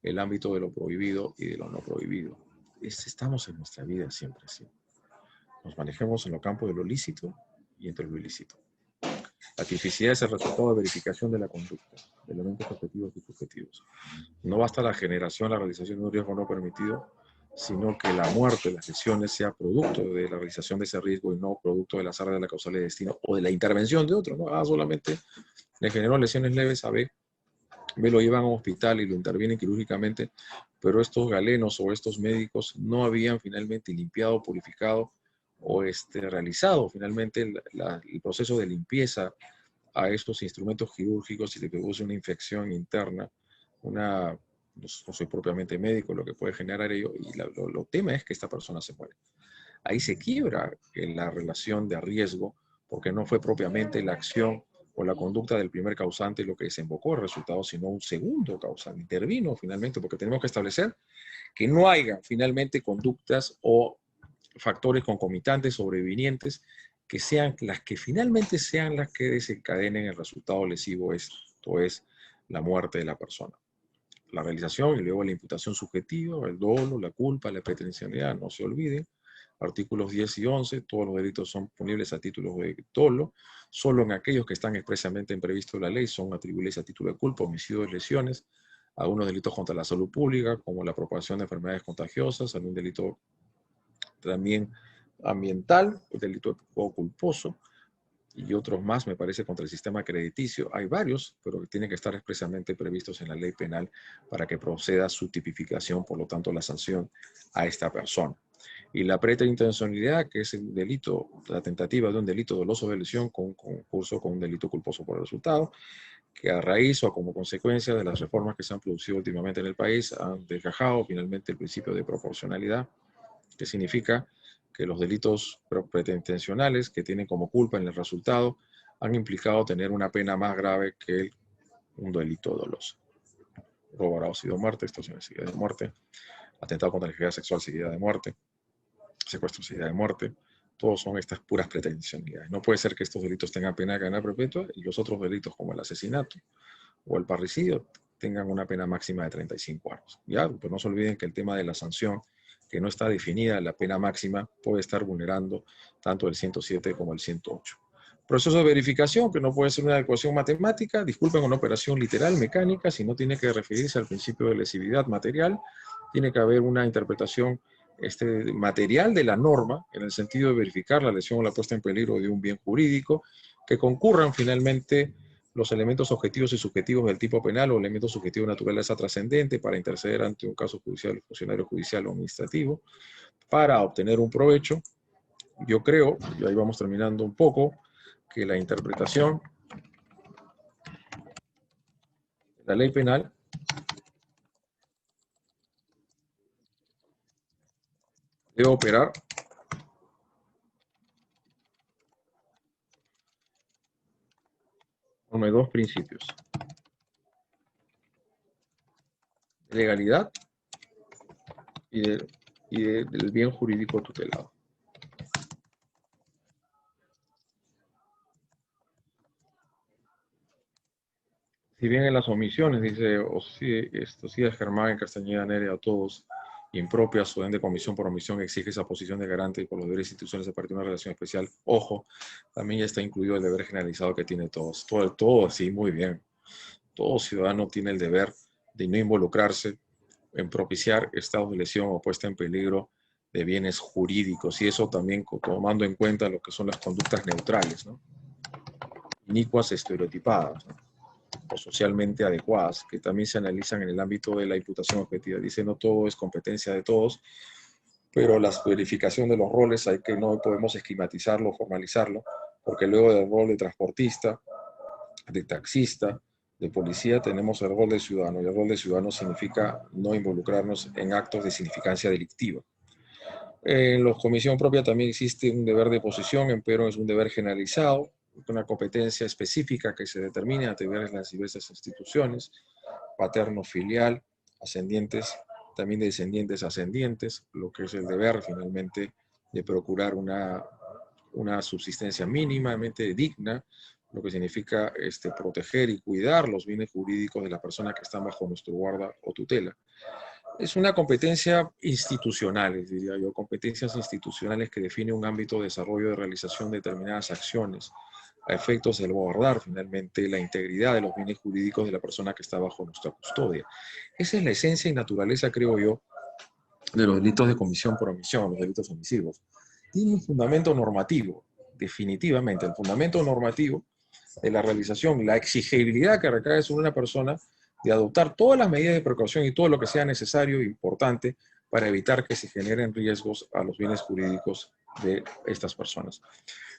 el ámbito de lo prohibido y de lo no prohibido. Estamos en nuestra vida siempre así. Nos manejemos en los campos de lo lícito y entre lo ilícito. La tipicidad es el resultado de verificación de la conducta, de elementos objetivos y subjetivos. No basta la generación, la realización de un riesgo no permitido, sino que la muerte, las lesiones, sea producto de la realización de ese riesgo y no producto del azar de la causal de destino o de la intervención de otro, ¿no? Solamente le generó lesiones leves a B, B lo llevan a un hospital y lo intervienen quirúrgicamente, pero estos galenos o estos médicos no habían finalmente limpiado, purificado o realizado finalmente el proceso de limpieza a estos instrumentos quirúrgicos y le produce una infección interna, no soy propiamente médico, lo que puede generar ello, y lo tema es que esta persona se muere. Ahí se quiebra la relación de riesgo, porque no fue propiamente la acción o la conducta del primer causante lo que desembocó el resultado, sino un segundo causante. Intervino finalmente, porque tenemos que establecer que no haya finalmente conductas o factores concomitantes sobrevinientes que sean las que finalmente sean las que desencadenen el resultado lesivo, esto es la muerte de la persona. La realización y luego la imputación subjetiva, el dolo, la culpa, la pretensionalidad, no se olviden. Artículos 10 y 11, todos los delitos son punibles a título de dolo, solo en aquellos que están expresamente previstos en la ley son atribuibles a título de culpa, homicidio de lesiones, algunos delitos contra la salud pública, como la propagación de enfermedades contagiosas, algún delito también ambiental, el delito de juego culposo, y otros más, me parece, contra el sistema crediticio. Hay varios, pero que tienen que estar expresamente previstos en la ley penal para que proceda su tipificación, por lo tanto, la sanción a esta persona. Y la preterintencionalidad, que es el delito, la tentativa de un delito doloso de lesión con concurso con un delito culposo por el resultado, que a raíz o como consecuencia de las reformas que se han producido últimamente en el país, han desgajado finalmente el principio de proporcionalidad, que significa que los delitos preterintencionales que tienen como culpa en el resultado han implicado tener una pena más grave que un delito doloso. Robo, agravado, seguido de muerte, extorsión seguida de muerte, atentado contra la integridad sexual seguida de muerte, secuestro seguida de muerte, todos son estas puras pretensionalidades. No puede ser que estos delitos tengan pena de cadena perpetua y los otros delitos como el asesinato o el parricidio tengan una pena máxima de 35 años. Ya, pues no se olviden que el tema de la sanción, que no está definida la pena máxima, puede estar vulnerando tanto el 107 como el 108. Proceso de verificación, que no puede ser una ecuación matemática, disculpen, una operación literal, mecánica, sino tiene que referirse al principio de lesividad material, tiene que haber una interpretación material de la norma, en el sentido de verificar la lesión o la puesta en peligro de un bien jurídico, que concurran finalmente los elementos objetivos y subjetivos del tipo penal o elementos subjetivos de naturaleza trascendente para interceder ante un caso judicial, funcionario judicial o administrativo, para obtener un provecho. Yo creo, y ahí vamos terminando un poco, que la interpretación de la ley penal debe operar con dos principios: de legalidad y de y del bien jurídico tutelado. Si bien en las omisiones, dice Osías Germán, Castañeda, Nerea, a todos, impropias o de comisión por omisión, exige esa posición de garante y por los deberes e instituciones a partir de una relación especial. Ojo, también ya está incluido el deber generalizado que tiene todos. Todo sí, muy bien. Todo ciudadano tiene el deber de no involucrarse en propiciar estados de lesión o puesta en peligro de bienes jurídicos. Y eso también tomando en cuenta lo que son las conductas neutrales, ¿no? Inicuas estereotipadas, ¿no? O socialmente adecuadas, que también se analizan en el ámbito de la imputación objetiva. Dice, no todo es competencia de todos, pero la verificación de los roles hay que no podemos esquematizarlo, formalizarlo, porque luego del rol de transportista, de taxista, de policía, tenemos el rol de ciudadano, y el rol de ciudadano significa no involucrarnos en actos de significancia delictiva. En la comisión propia también existe un deber de posición, pero es un deber generalizado, una competencia específica que se determine a través de las diversas instituciones, paterno, filial, ascendientes, también descendientes, ascendientes, lo que es el deber finalmente de procurar una subsistencia mínimamente digna, lo que significa proteger y cuidar los bienes jurídicos de la persona que están bajo nuestro guarda o tutela. Es una competencia institucional, diría yo, competencias institucionales que define un ámbito de desarrollo de realización de determinadas acciones a efectos de guardar finalmente la integridad de los bienes jurídicos de la persona que está bajo nuestra custodia. Esa es la esencia y naturaleza, creo yo, de los delitos de comisión por omisión, los delitos omisivos. Tiene un fundamento normativo, definitivamente, el fundamento normativo de la realización, la exigibilidad que recae sobre una persona de adoptar todas las medidas de precaución y todo lo que sea necesario e importante para evitar que se generen riesgos a los bienes jurídicos de estas personas.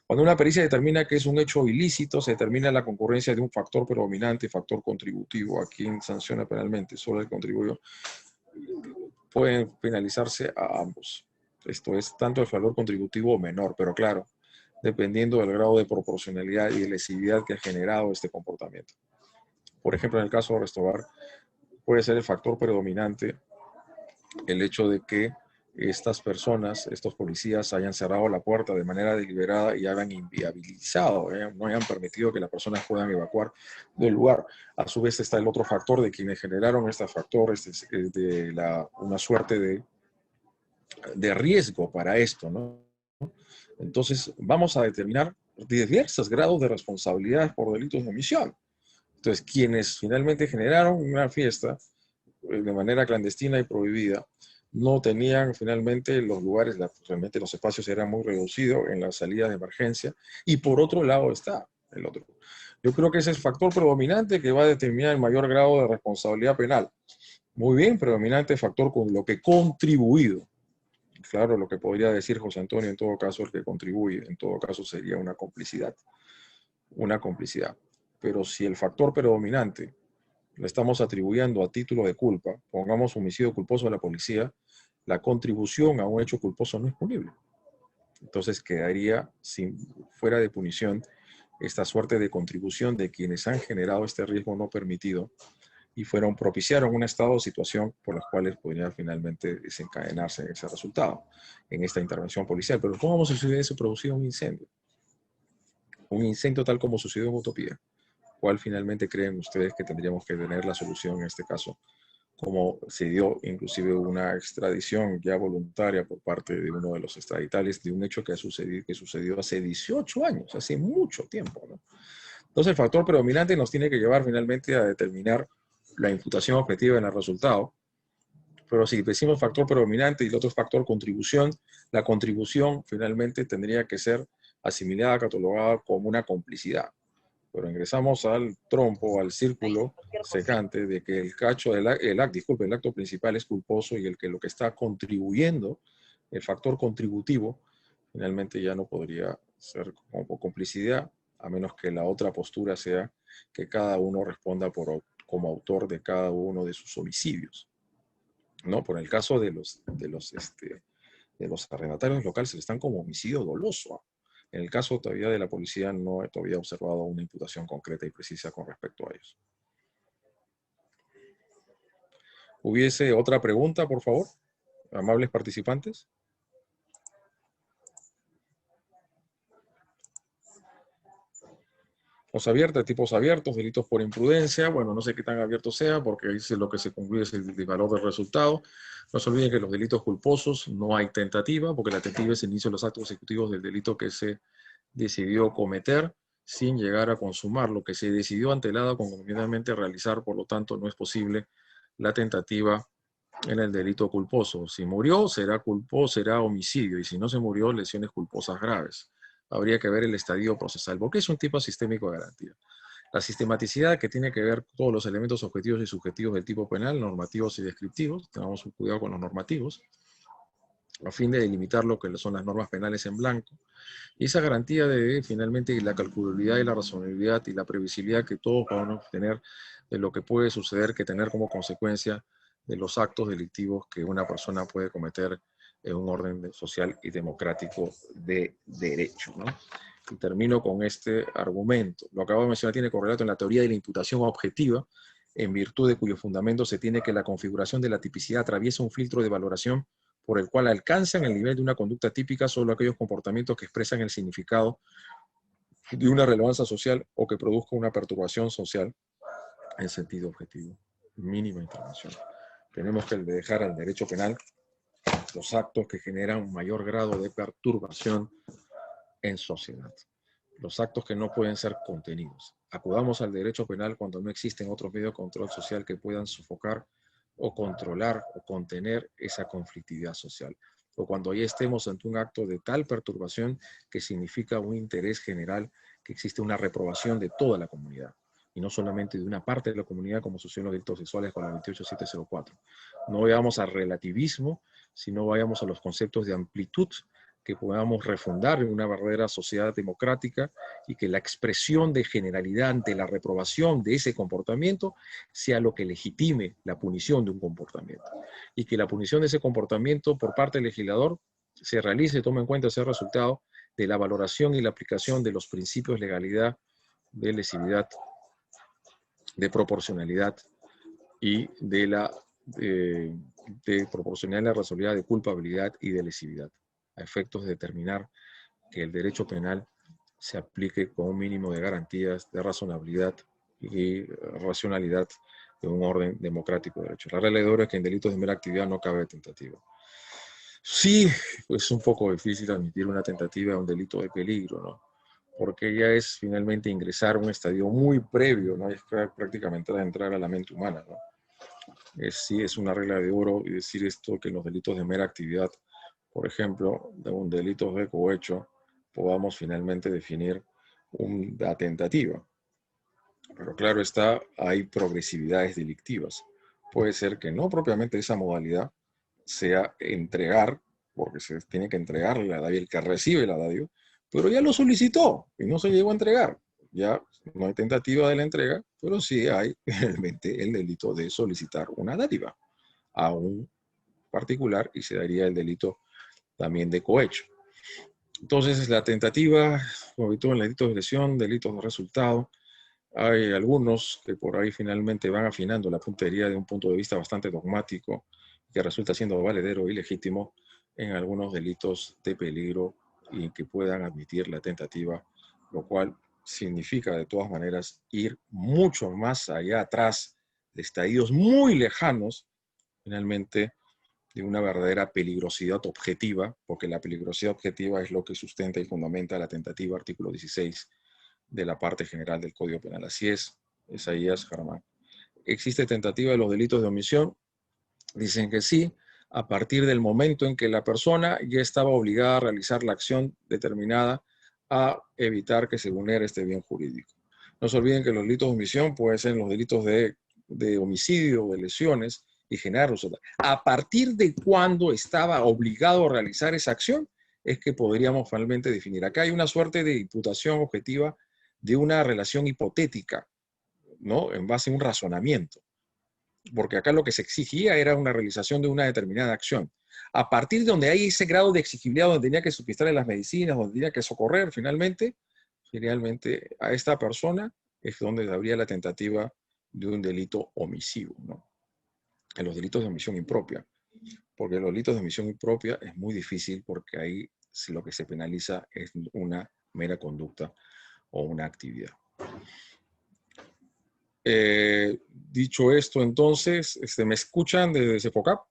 Cuando una pericia determina que es un hecho ilícito, se determina la concurrencia de un factor predominante y factor contributivo. ¿A quién sanciona penalmente? Solo el contribuyente. Pueden penalizarse a ambos. Esto es tanto el valor contributivo o menor, pero claro, dependiendo del grado de proporcionalidad y de lesividad que ha generado este comportamiento. Por ejemplo, en el caso de Restobar, puede ser el factor predominante el hecho de que estas personas, estos policías, hayan cerrado la puerta de manera deliberada y hayan inviabilizado, no hayan permitido que las personas puedan evacuar del lugar. A su vez está el otro factor de quienes generaron este factor, una suerte de riesgo para esto, ¿no? Entonces, vamos a determinar diversos grados de responsabilidades por delitos de omisión. Entonces, quienes finalmente generaron una fiesta de manera clandestina y prohibida, no tenían finalmente los lugares, realmente los espacios eran muy reducidos en la salida de emergencia, y por otro lado está el otro. Yo creo que ese es el factor predominante que va a determinar el mayor grado de responsabilidad penal. Muy bien, predominante factor con lo que contribuido. Claro, lo que podría decir José Antonio, en todo caso, el que contribuye, en todo caso sería una complicidad. Una complicidad. Pero si el factor predominante lo estamos atribuyendo a título de culpa, pongamos homicidio culposo a la policía, la contribución a un hecho culposo no es punible. Entonces quedaría fuera de punición esta suerte de contribución de quienes han generado este riesgo no permitido y propiciaron un estado o situación por las cuales podría finalmente desencadenarse ese resultado en esta intervención policial. Pero ¿cómo si se hubiese producido un incendio? Un incendio tal como sucedió en Utopía. ¿Cuál finalmente creen ustedes que tendríamos que tener la solución en este caso? Como se dio inclusive una extradición ya voluntaria por parte de uno de los extraditales de un hecho que sucedió hace 18 años, hace mucho tiempo, ¿no? Entonces el factor predominante nos tiene que llevar finalmente a determinar la imputación objetiva en el resultado. Pero si decimos factor predominante y el otro factor contribución, la contribución finalmente tendría que ser asimilada, catalogada como una complicidad. Pero ingresamos al trompo, al círculo secante de que el acto principal es culposo y lo que está contribuyendo, el factor contributivo, finalmente ya no podría ser como complicidad, a menos que la otra postura sea que cada uno responda como autor de cada uno de sus homicidios, ¿no? Por el caso de los arrendatarios locales, están como homicidio doloso. En el caso todavía de la policía no he todavía observado una imputación concreta y precisa con respecto a ellos. ¿Hubiese otra pregunta, por favor? Amables participantes. Los abiertos, tipos abiertos, delitos por imprudencia. Bueno, no sé qué tan abierto sea, porque ahí lo que se concluye es el valor del resultado. No se olviden que los delitos culposos no hay tentativa, porque la tentativa es el inicio de los actos ejecutivos del delito que se decidió cometer sin llegar a consumar. Lo que se decidió antelado concomitantemente realizar, por lo tanto, no es posible la tentativa en el delito culposo. Si murió, será homicidio, y si no se murió, lesiones culposas graves. Habría que ver el estadio procesal, porque es un tipo sistémico de garantía. La sistematicidad, que tiene que ver todos los elementos objetivos y subjetivos del tipo penal, normativos y descriptivos. Tengamos un cuidado con los normativos, a fin de delimitar lo que son las normas penales en blanco. Y esa garantía de, finalmente, la calculabilidad y la razonabilidad y la previsibilidad que todos podamos tener de lo que puede suceder, que tener como consecuencia de los actos delictivos que una persona puede cometer en un orden social y democrático de derecho, ¿no? Y termino con este argumento. Lo acabo de mencionar, tiene correlato en la teoría de la imputación objetiva, en virtud de cuyo fundamento se tiene que la configuración de la tipicidad atraviesa un filtro de valoración por el cual alcanzan el nivel de una conducta típica solo aquellos comportamientos que expresan el significado de una relevancia social o que produzca una perturbación social en sentido objetivo. Mínima intervención. Tenemos que dejar al derecho penal los actos que generan un mayor grado de perturbación en sociedad. Los actos que no pueden ser contenidos. Acudamos al derecho penal cuando no existen otros medios de control social que puedan sofocar o controlar o contener esa conflictividad social. O cuando ya estemos ante un acto de tal perturbación que significa un interés general, que existe una reprobación de toda la comunidad, y no solamente de una parte de la comunidad, como sucedió en los delitos sexuales con la 28704. No vayamos al relativismo, sino vayamos a los conceptos de amplitud que podamos refundar en una verdadera sociedad democrática y que la expresión de generalidad ante la reprobación de ese comportamiento sea lo que legitime la punición de un comportamiento. Y que la punición de ese comportamiento por parte del legislador se realice, tome en cuenta ese resultado de la valoración y la aplicación de los principios de legalidad, de lesividad, de proporcionalidad y de proporcionalidad, de razonabilidad, de culpabilidad y de lesividad, a efectos de determinar que el derecho penal se aplique con un mínimo de garantías de razonabilidad y racionalidad de un orden democrático de derechos. La regla de oro es que en delitos de mera actividad no cabe tentativa. Sí, pues es un poco difícil admitir una tentativa de un delito de peligro, ¿no? Porque ya es finalmente ingresar a un estadio muy previo, ¿no? Es prácticamente entrar a la mente humana, ¿no? Sí, es una regla de oro y decir esto, que en los delitos de mera actividad, por ejemplo, de un delito de cohecho, podamos finalmente definir una tentativa. Pero claro está, hay progresividades delictivas. Puede ser que no propiamente esa modalidad sea entregar, porque se tiene que entregar la dádiva, el que recibe la dádiva, pero ya lo solicitó y no se llegó a entregar. Ya no hay tentativa de la entrega, pero sí hay realmente el delito de solicitar una dádiva a un particular y se daría el delito también de cohecho. Entonces, la tentativa, como todo en delitos de lesión, delitos de resultado, hay algunos que por ahí finalmente van afinando la puntería de un punto de vista bastante dogmático, que resulta siendo valedero y legítimo en algunos delitos de peligro y que puedan admitir la tentativa, lo cual significa de todas maneras ir mucho más allá atrás de estadios muy lejanos, finalmente, de una verdadera peligrosidad objetiva, porque la peligrosidad objetiva es lo que sustenta y fundamenta la tentativa, artículo 16 de la parte general del Código Penal. Así es, Isaías Germán. ¿Existe tentativa de los delitos de omisión? Dicen que sí, a partir del momento en que la persona ya estaba obligada a realizar la acción determinada a evitar que se vulnere este bien jurídico. No se olviden que los delitos de omisión pueden ser los delitos de homicidio, de lesiones y generar resultados. A partir de cuando estaba obligado a realizar esa acción, es que podríamos finalmente definir. Acá hay una suerte de imputación objetiva de una relación hipotética, ¿no? En base a un razonamiento. Porque acá lo que se exigía era una realización de una determinada acción. A partir de donde hay ese grado de exigibilidad, donde tenía que suministrarle las medicinas, donde tenía que socorrer finalmente a esta persona, es donde habría la tentativa de un delito omisivo, ¿no? En los delitos de omisión impropia. porque los delitos de omisión impropia es muy difícil porque ahí si lo que se penaliza es una mera conducta o una actividad. Dicho esto, entonces, ¿me escuchan desde CEPOCAP?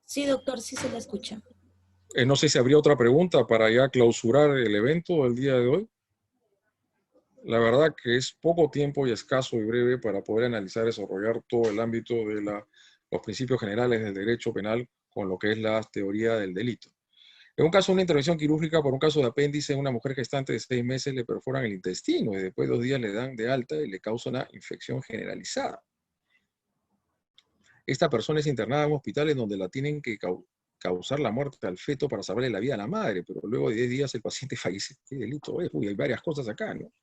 Sí, doctor, sí se la escucha. No sé si habría otra pregunta para ya clausurar el evento del día de hoy. La verdad que es poco tiempo y escaso y breve para poder analizar y desarrollar todo el ámbito de los principios generales del derecho penal con lo que es la teoría del delito. En un caso de una intervención quirúrgica por un caso de apéndice, una mujer gestante de 6 meses le perforan el intestino y después de 2 días le dan de alta y le causa una infección generalizada. Esta persona es internada en un hospital en donde la tienen que causar la muerte al feto para salvarle la vida a la madre, pero luego de 10 días el paciente fallece. ¿Qué delito es? Uy, hay varias cosas acá, ¿no?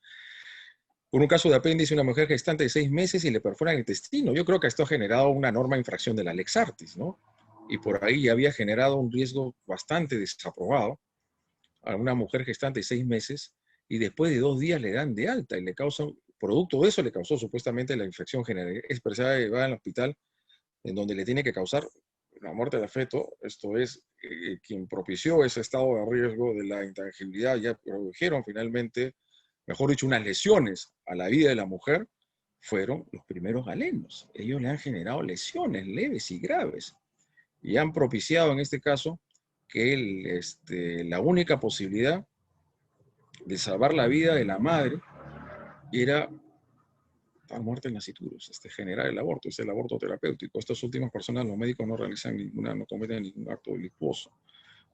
Por un caso de apéndice, una mujer gestante de 6 meses y le perforan el intestino. Yo creo que esto ha generado una norma de infracción de la Lex Artis, ¿no? Y por ahí ya había generado un riesgo bastante desaprobado a una mujer gestante de 6 meses y después de 2 días le dan de alta y le causan, producto de eso le causó supuestamente la infección general. Es llevada al hospital en donde le tiene que causar la muerte del feto. Esto es, quien propició ese estado de riesgo de la intangibilidad, ya produjeron finalmente, mejor dicho, unas lesiones a la vida de la mujer, fueron los primeros galenos. Ellos le han generado lesiones leves y graves y han propiciado en este caso que la única posibilidad de salvar la vida de la madre era dar muerte en nasciturus, generar el aborto, es el aborto terapéutico. Estas últimas personas, los médicos no realizan no cometen ningún acto delictuoso.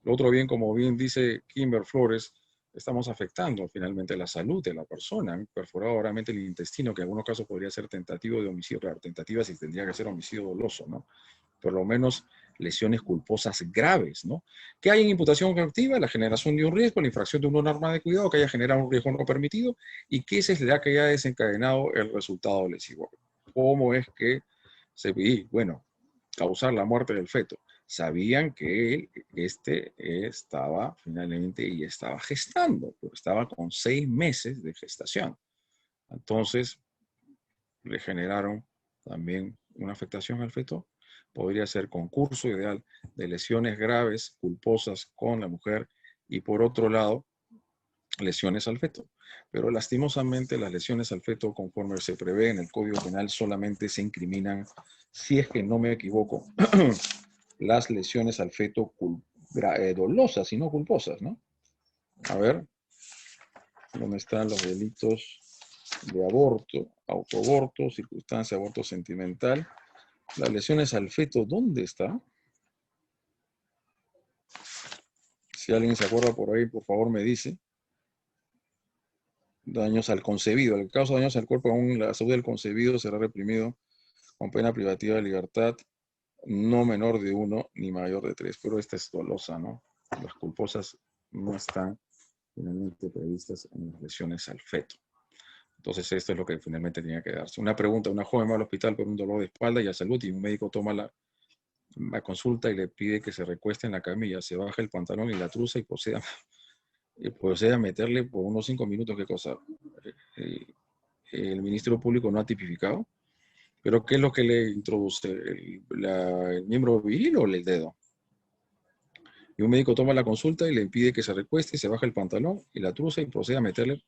Lo otro bien, como bien dice Kimber Flores, estamos afectando finalmente la salud de la persona. Han perforado realmente el intestino, que en algunos casos podría ser tentativo de homicidio. Claro, tentativa si tendría que ser homicidio doloso, ¿no? Por lo menos lesiones culposas graves, ¿no? ¿Qué hay en imputación coactiva? La generación de un riesgo, la infracción de una norma de cuidado que haya generado un riesgo no permitido y que esa es la que haya desencadenado el resultado lesivo. ¿Cómo es que bueno, causar la muerte del feto? Sabían que estaba finalmente y estaba gestando, pero estaba con 6 meses de gestación. Entonces, le generaron también una afectación al feto. Podría ser concurso ideal de lesiones graves, culposas con la mujer y por otro lado, lesiones al feto. Pero lastimosamente las lesiones al feto, conforme se prevé en el Código Penal, solamente se incriminan, si es que no me equivoco, las lesiones al feto dolosas y no culposas, ¿no? A ver, ¿dónde están los delitos de aborto, autoaborto, circunstancia, aborto sentimental? Las lesiones al feto, ¿dónde está? Si alguien se acuerda por ahí, por favor me dice. Daños al concebido. El caso de daños al cuerpo, aún la salud del concebido será reprimido con pena privativa de libertad, no menor de 1 ni mayor de 3. Pero esta es dolosa, ¿no? Las culposas no están finalmente previstas en las lesiones al feto. Entonces esto es lo que finalmente tenía que darse. Una pregunta: una joven va al hospital por un dolor de espalda y a salud y un médico toma la consulta y le pide que se recueste en la camilla, se baja el pantalón y la truza y procede a meterle por unos 5 minutos. ¿Qué cosa? El Ministerio Público no ha tipificado. ¿Pero qué es lo que le introduce? ¿El miembro viril o el dedo? Y un médico toma la consulta y le pide que se recueste, se baja el pantalón y la truza y procede a meterle.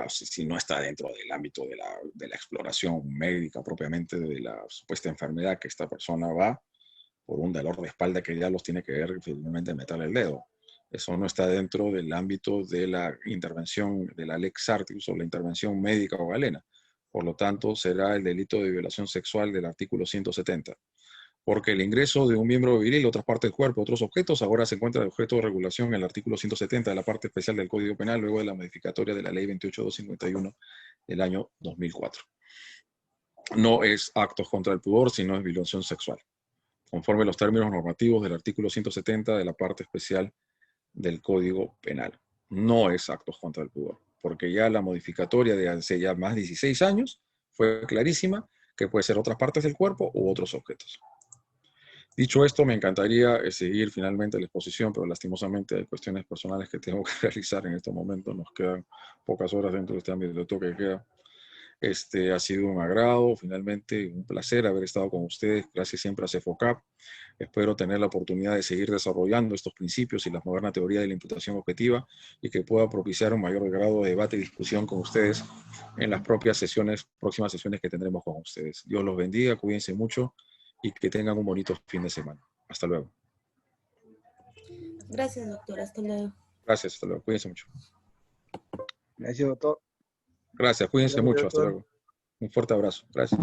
Si no está dentro del ámbito de la exploración médica propiamente de la supuesta enfermedad que esta persona va por un dolor de espalda que ya los tiene que ver finalmente meterle el dedo. Eso no está dentro del ámbito de la intervención de la Lex Artis o la intervención médica o galena. Por lo tanto, será el delito de violación sexual del artículo 170. Porque el ingreso de un miembro viril, otras partes del cuerpo, otros objetos, ahora se encuentra de objeto de regulación en el artículo 170 de la parte especial del Código Penal, luego de la modificatoria de la Ley 28251 del año 2004. No es actos contra el pudor, sino es violación sexual, conforme a los términos normativos del artículo 170 de la parte especial del Código Penal. No es actos contra el pudor, porque ya la modificatoria de hace ya más de 16 años fue clarísima que puede ser otras partes del cuerpo u otros objetos. Dicho esto, me encantaría seguir finalmente la exposición, pero lastimosamente hay cuestiones personales que tengo que realizar en estos momentos. Nos quedan pocas horas dentro de este ámbito de toque que queda. Ha sido un agrado, finalmente un placer haber estado con ustedes. Gracias siempre a CEFOCAP. Espero tener la oportunidad de seguir desarrollando estos principios y la moderna teoría de la imputación objetiva y que pueda propiciar un mayor grado de debate y discusión con ustedes en las próximas sesiones que tendremos con ustedes. Dios los bendiga, cuídense mucho y que tengan un bonito fin de semana. Hasta luego. Gracias, doctor. Hasta luego. Gracias, hasta luego. Cuídense mucho. Gracias, doctor. Gracias, cuídense Gracias, mucho. Hasta doctor. luego. Un fuerte abrazo. Gracias.